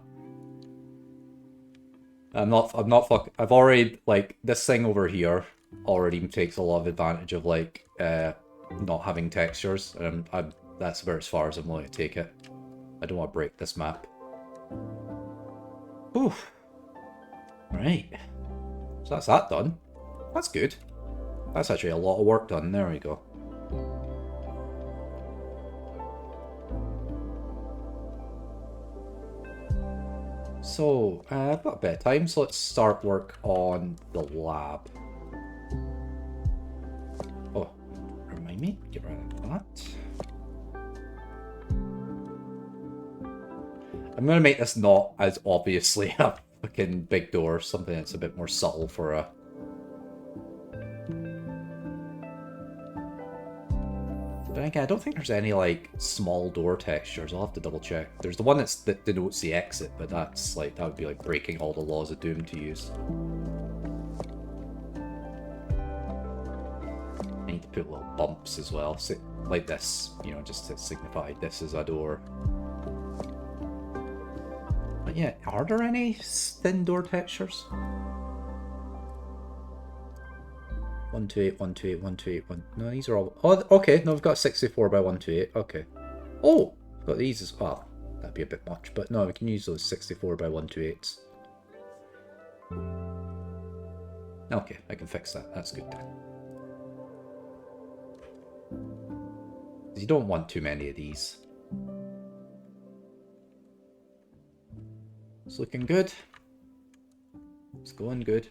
I've already, like, this thing over here already takes a lot of advantage of, like, not having textures, and that's about as far as I'm willing to take it. I don't want to break this map. Oof. Right. So that's that done. That's good. That's actually a lot of work done. There we go. So, I've got a bit of time, so let's start work on the lab. Oh, remind me, get rid of that. I'm going to make this not as obviously a fucking big door, something that's a bit more subtle for a... But again, I don't think there's any, like, small door textures. I'll have to double check. There's the one that denotes the exit, but that's, like, that would be, like, breaking all the laws of Doom to use. I need to put little bumps as well, so, like this, you know, just to signify this is a door. But yeah, are there any thin door textures? 128, 128, 128, 1... No, these are all... Oh, okay, no, we've got 64 by 128, okay. Oh, got these as well. That'd be a bit much, but no, we can use those 64 by 128s. Okay, I can fix that. That's good then. You don't want too many of these. It's looking good. It's going good.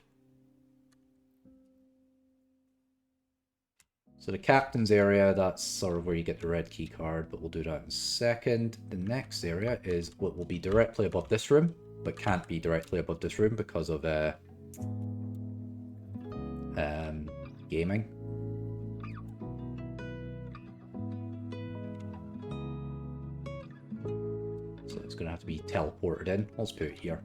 So the captain's area, that's sort of where you get the red key card, but we'll do that in a second. The next area is what will be directly above this room, but can't be directly above this room because of gaming. So it's going to have to be teleported in. Let's put it here.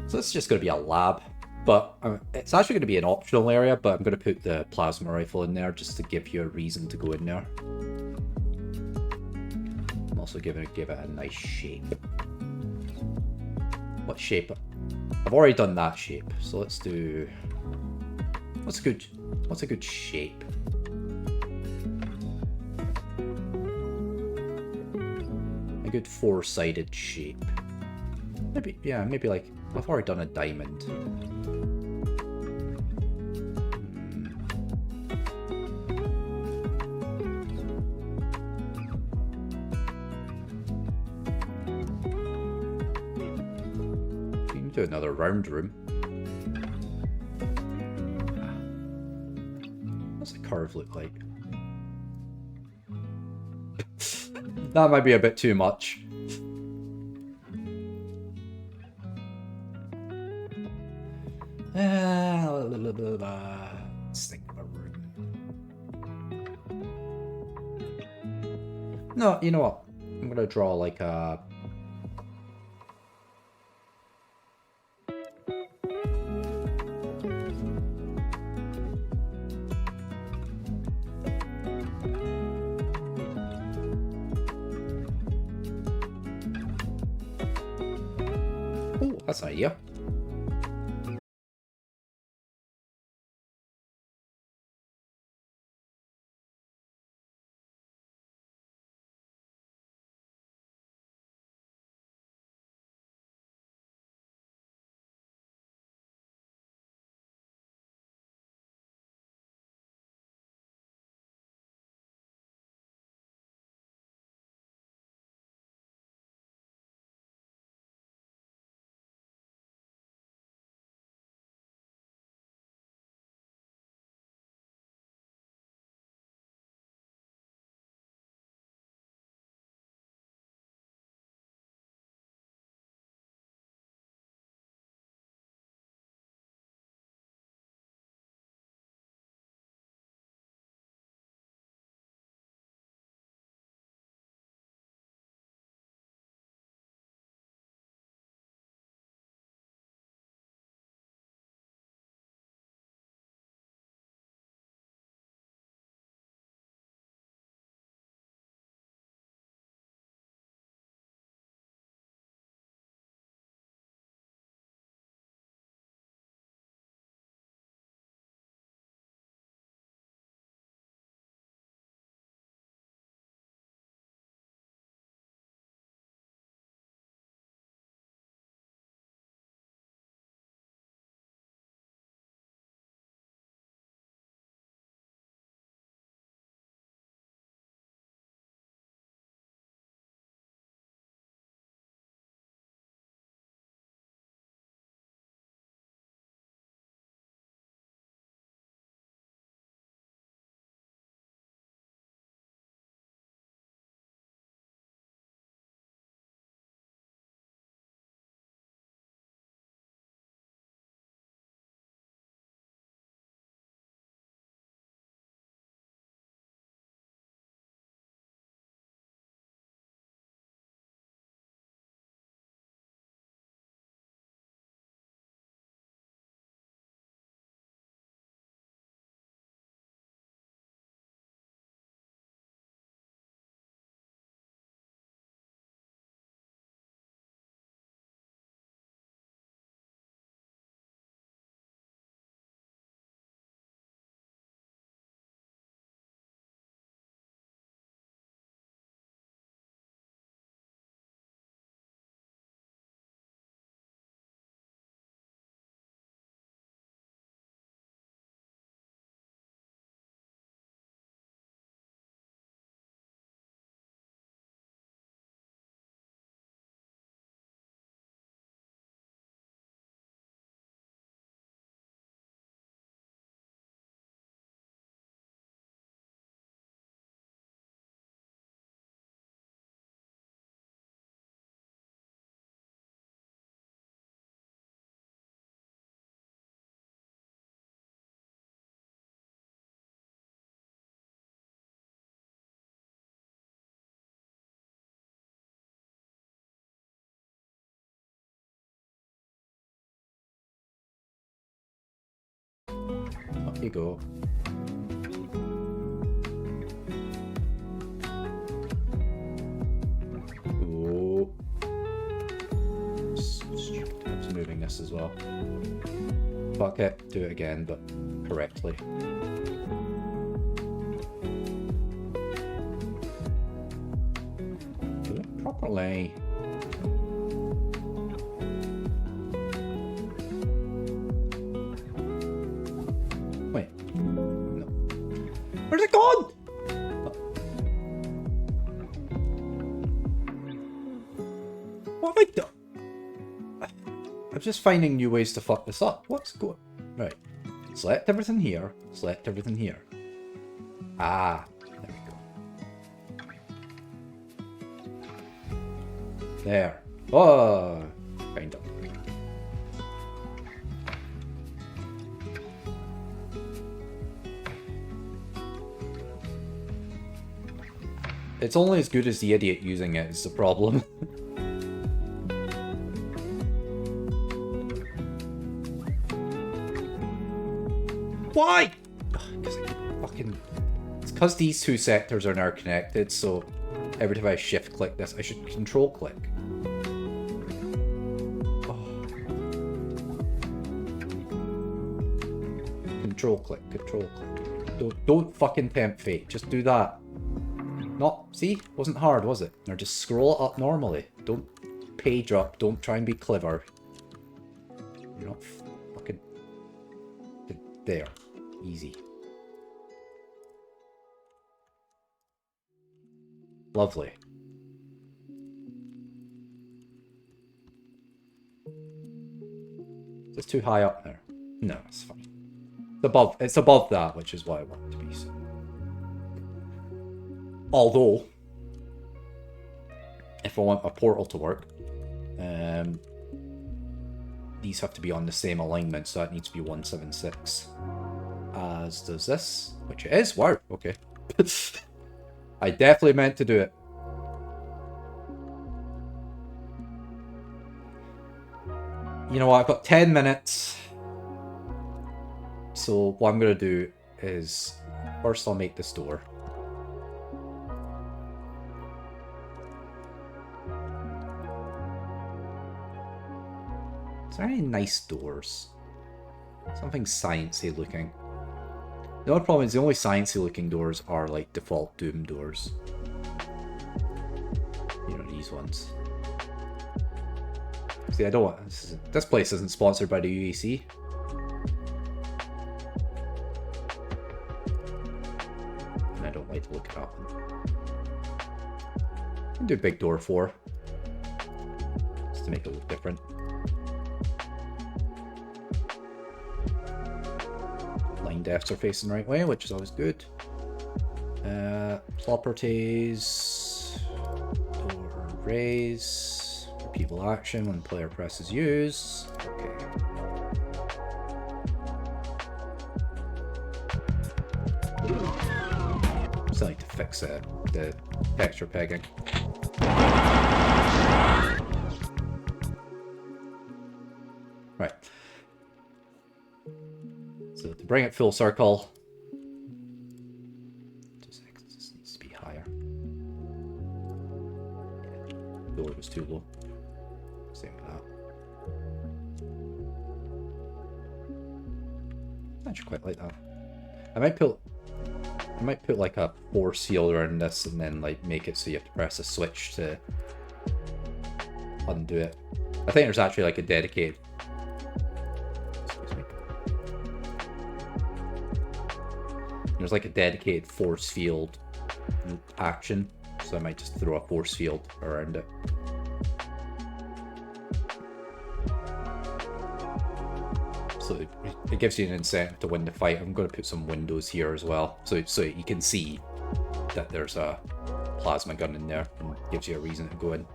So it's just going to be a lab. But it's actually going to be an optional area, but I'm going to put the plasma rifle in there just to give you a reason to go in there. I'm also going to give it a nice shape. What shape? I've already done that shape, so let's do... What's a good shape? A good four-sided shape. Maybe, yeah, maybe like... I've already done a diamond. You can do another round room. What's the curve look like? That might be a bit too much. Let's think of a room. No, you know what? I'm gonna draw like a... Oh, that's an idea. you go. Oh. I was moving this as well. Fuck it, do it again, but correctly. Do it properly. Wait. No. Where's it gone? What have I done? I'm just finding new ways to fuck this up. What's going... Right. Select everything here. Select everything here. Ah. There we go. There. Oh. Kind of. It's only as good as the idiot using it is the problem. Why? It's because these two sectors are now connected, so every time I shift click this, I should control click. Oh. Control click, control click. Don't fucking tempt fate, just do that. Not, see? Wasn't hard, was it? Or just scroll it up normally. Don't page up, don't try and be clever. You're not fucking... There. Easy. Lovely. Is this too high up there? No, it's fine. It's above that, which is what I want it to be. So. Although, if I want a portal to work, these have to be on the same alignment, so that needs to be 176. As does this, which it is. Wow, okay. I definitely meant to do it. You know what, I've got 10 minutes. So what I'm going to do is, first I'll make this door. Is there any nice doors? Something sciencey looking. The only problem is the only sciencey looking doors are like default Doom doors. You know, these ones. See, I don't want... This place isn't sponsored by the UEC. And I don't like to look it up. I can do big door 4. Just to make it look different. Line defs are facing the right way, which is always good. Properties. Door raise. Repeatable action when player presses use. Okay. Still need to fix the texture pegging. Right. So to bring it full circle, this needs to be higher. The door was too low. Same with that. I actually quite like that. I might put like a force field around this and then like make it so you have to press a switch to undo it. I think there's actually like a dedicated... Excuse me. There's like a dedicated force field action, so I might just throw a force field around it. So it gives you an incentive to win the fight. I'm going to put some windows here as well, so you can see that there's a plasma gun in there, and gives you a reason to go in.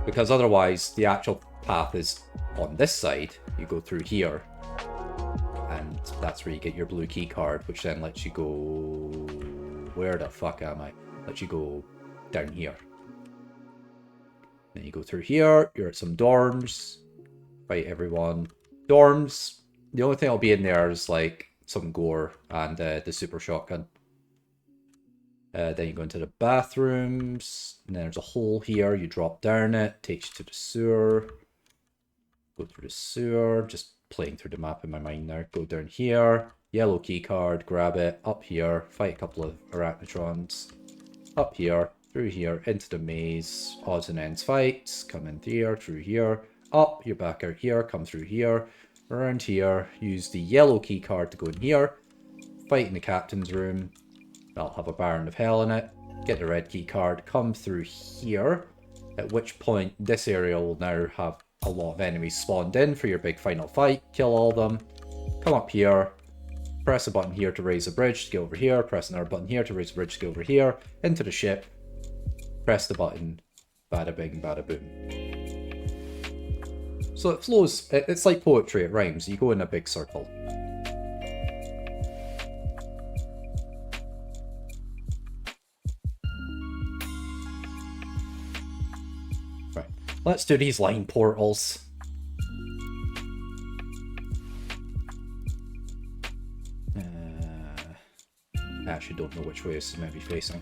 Because otherwise, the actual path is on this side. You go through here, and that's where you get your blue key card, which then lets you go... Where the fuck am I? Lets you go down here. Then you go through here, you're at some dorms. Fight everyone. Dorms, The only thing that'll be in there is like some gore and the super shotgun. Then you go into the bathrooms, and then there's a hole here. You drop down it, takes you to the sewer. Go through the sewer, just playing through the map in my mind now. Go down here, yellow key card, grab it, up here, fight a couple of arachnotrons. Up here, through here, into the maze, odds and ends fights, come in here, through here, up, you're back out here, come through here, around here, use the yellow key card to go in here, fight in the captain's room, that'll have a Baron of Hell in it, get the red key card, come through here, at which point this area will now have a lot of enemies spawned in for your big final fight, kill all of them, come up here, press a button here to raise a bridge to get over here, press another button here to raise a bridge to get over here, into the ship, press the button, bada bing, bada boom. So it flows, it's like poetry, it rhymes, you go in a big circle. Right, let's do these line portals. I actually don't know which way this is maybe facing.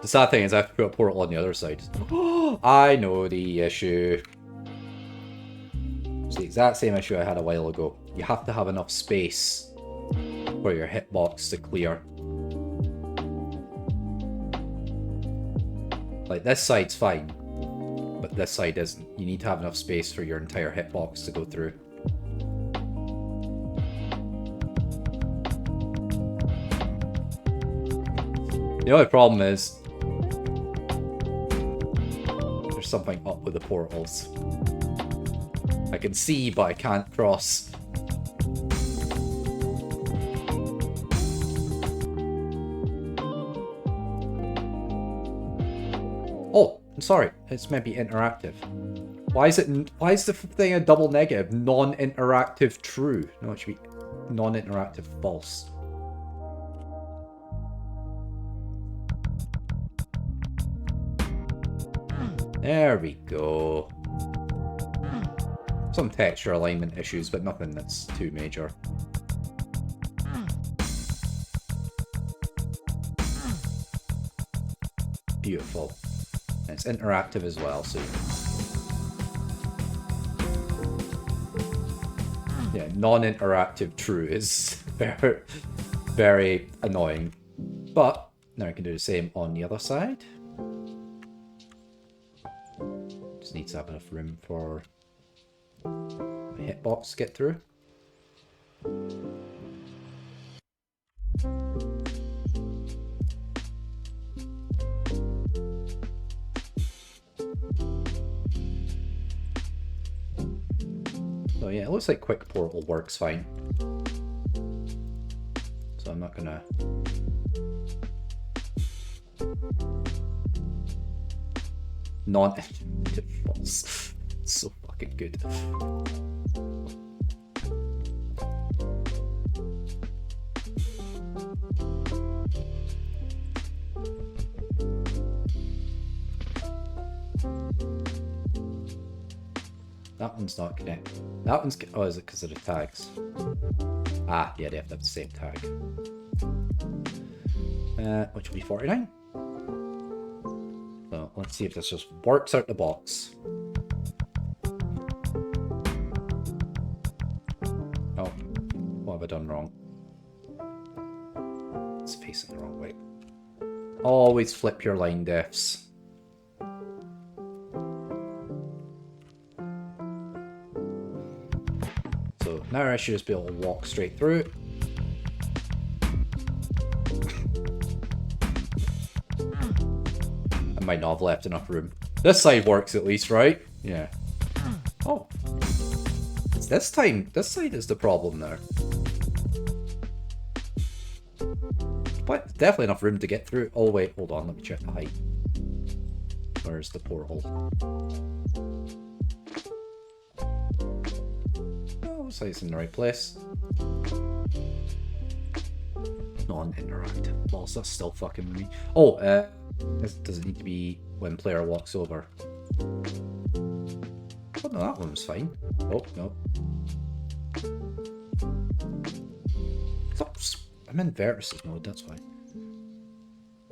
The sad thing is I have to put a portal on the other side. I know the issue. It's the exact same issue I had a while ago. You have to have enough space for your hitbox to clear. Like, this side's fine, but this side isn't. You need to have enough space for your entire hitbox to go through. The only problem is there's something up with the portals. I can see, but I can't cross. Oh, I'm sorry. It's maybe interactive. Why is the thing a double negative? Non-interactive true. No, it should be non-interactive false. There we go. Some texture alignment issues, but nothing that's too major. Beautiful. And it's interactive as well, so... Yeah, non-interactive true is very, very annoying. But, now I can do the same on the other side. Just need to have enough room for my hitbox to get through. So yeah, it looks like quick portal works fine. So I'm not gonna... Non-interactive false. So fucking good. That one's not connected. That one's... Oh, is it because of the tags? Ah, yeah, they have to have the same tag. Which will be 49. So, let's see if this just works out the box. Oh, what have I done wrong? It's facing the wrong way. Always flip your line defs. So now I should just be able to walk straight through it. I might not have left enough room. This side works at least, right? Yeah. Oh. It's this time. This side is the problem there. But definitely enough room to get through. Oh wait, hold on, let me check the height. Where's the portal? Oh, looks like it's in the right place. Non-interactive. Well, that's still fucking with me. Oh, does it need to be when player walks over? Oh no, that one was fine. Oh, no. I'm in vertices mode, that's fine.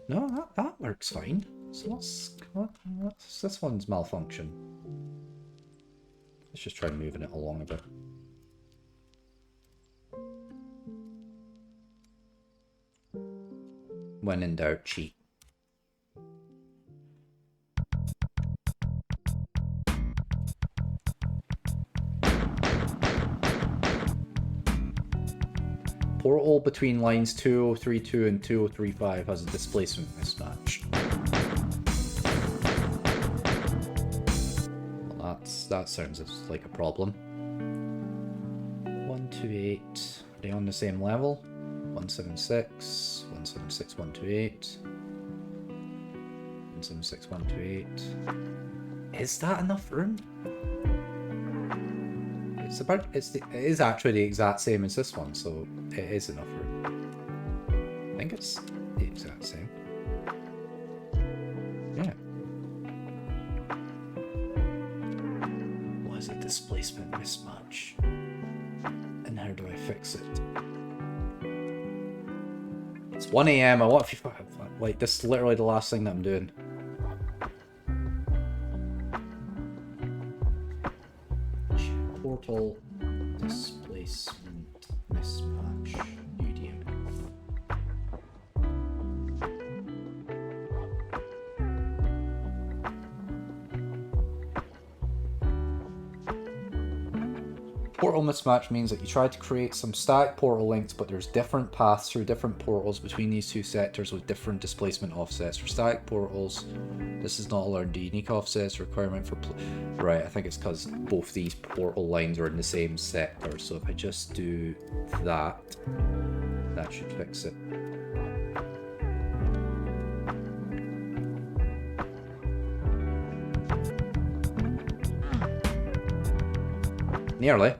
No, that works fine. So what's this one's malfunction? Let's just try moving it along a bit. When in doubt, cheat. Portal between lines 2032 and 2035 has a displacement mismatch. Well, that sounds like a problem. 128, are they on the same level? 176, 176, 128. 176, 128. Is that enough room? It is actually the exact same as this one, so it is enough room. I think it's the exact same. Yeah. What is a displacement mismatch? And how do I fix it? It's 1 AM, I want Like, this is literally the last thing that I'm doing. Portal displacement mismatch medium. Portal mismatch means that you try to create some static portal links, but there's different paths through different portals between these two sectors with different displacement offsets. For static portals, this is not allowed to unique offsets requirement for... Right, I think it's because both these portal lines are in the same sector, so if I just do that, that should fix it. Nearly.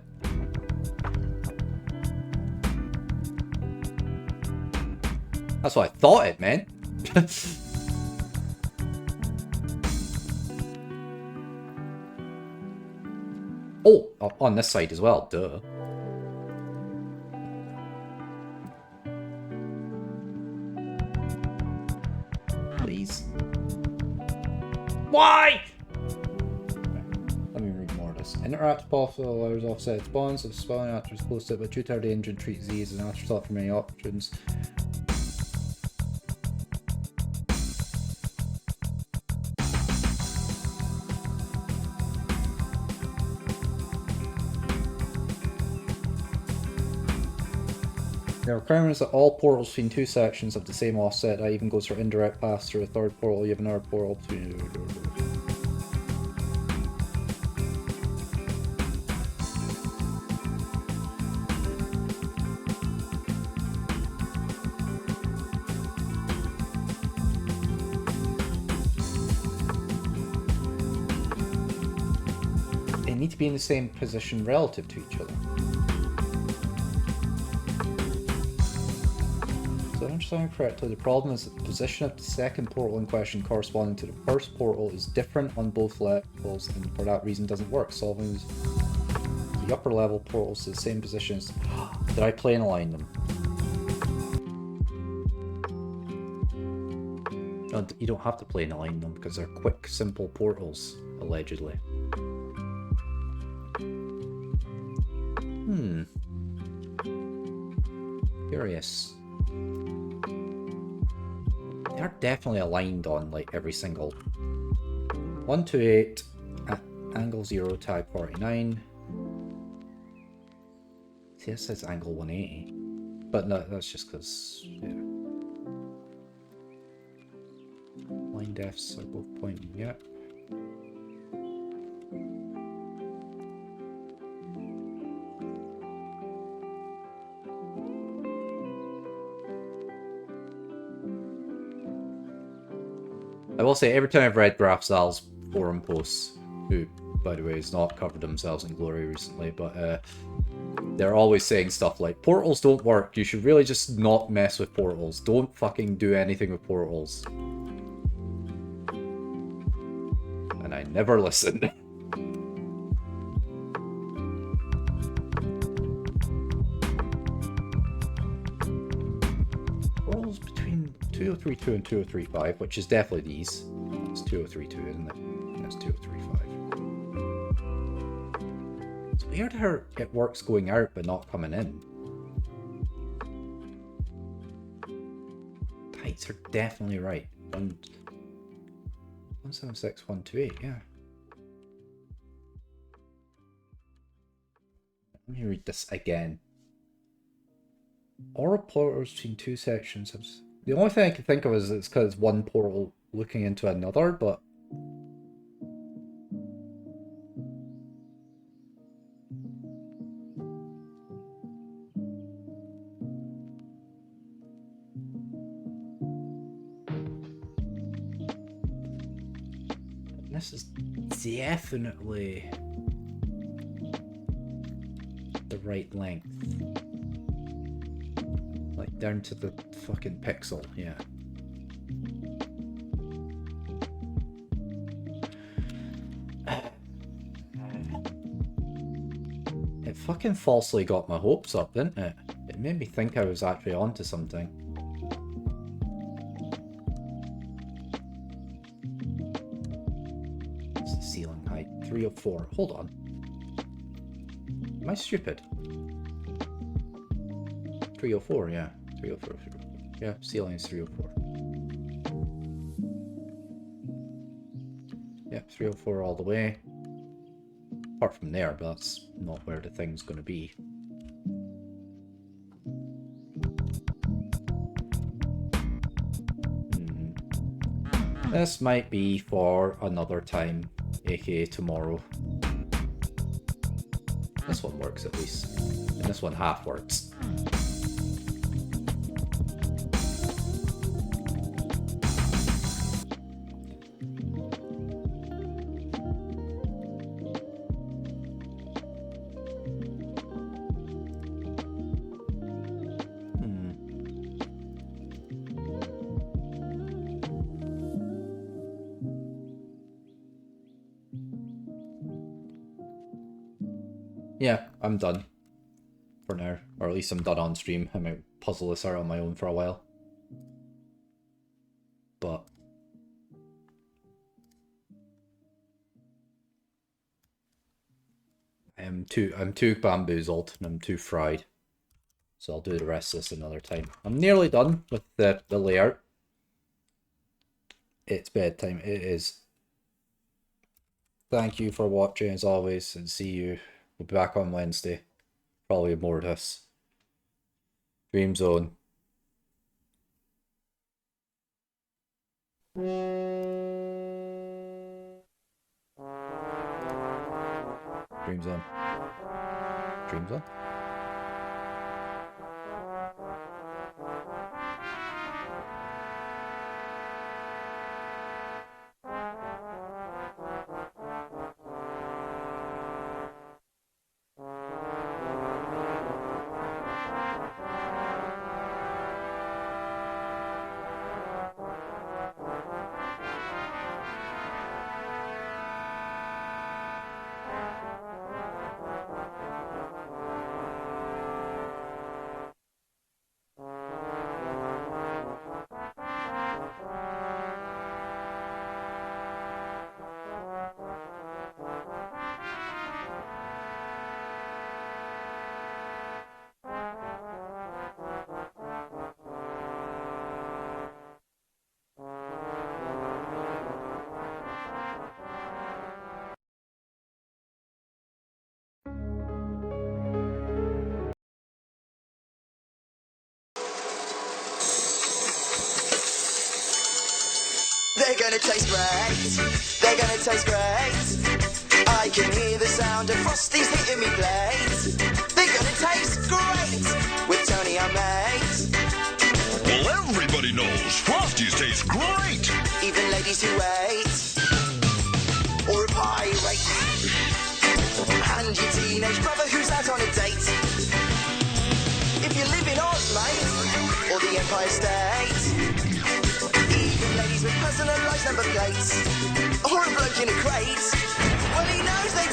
That's what I thought it meant. Oh, on this side as well, duh. Please. Why? Let me read more of this. Interactive portal allows offset spawns if spawning after is close to it, but due to the engine treats these as an afterthought for many options. The requirement is that all portals between two sections have the same offset. That even goes for indirect paths through a third portal. You have another portal between... They need to be in the same position relative to each other. So if I understand correctly, the problem is that the position of the second portal in question corresponding to the first portal is different on both levels, and for that reason doesn't work. Solving the upper level portals to the same positions. Did I plane align them? No, you don't have to plane align them because they're quick, simple portals, allegedly. Curious. They're definitely aligned on like every single 128 at angle 0 tag 49. See, this says angle 180, but no, that's just because yeah. Line defs are both pointing. Yep. I will say, every time I've read GraphZal's forum posts, who, by the way, has not covered themselves in glory recently, but they're always saying stuff like, portals don't work, you should really just not mess with portals, don't fucking do anything with portals. And I never listened. Portals between 2032 and 2035, which is definitely these. It's 2032, isn't it? That's 2035. It's weird how it works going out but not coming in. Heights are definitely right. 176128, yeah. Let me read this again. Aura portals between two sections. The only thing I can think of is it's because it's one portal looking into another, but this is definitely the right length. Like down to the fucking pixel, yeah. It fucking falsely got my hopes up, didn't it? It made me think I was actually onto something. the ceiling height? 304. Hold on. Am I stupid? 304, yeah. 304. Yeah, ceiling is 304. Yeah, 304 all the way. Apart from there, but that's not where the thing's going to be. This might be for another time, aka tomorrow. This one works at least. And this one half works. Yeah, I'm done. For now. Or at least I'm done on stream. I might puzzle this out on my own for a while. But I'm too bamboozled and I'm too fried. So I'll do the rest of this another time. I'm nearly done with the layout. It's bedtime. It is. Thank you for watching as always, and see you. We'll be back on Wednesday. Probably more of this. Dream Zone. Dream Zone. Dream Zone? They're gonna taste great. They're gonna taste great. I can hear the sound of Frosty's hitting me blades. They're gonna taste great with Tony and mate. Well, everybody knows Frosties taste great. Even ladies who wait or a pirate. And your teenage brother who's out on a date. If you live in Oz, mate, or the Empire State. Ladies with personalised number plates, or a bloke in a crate. Well, he knows they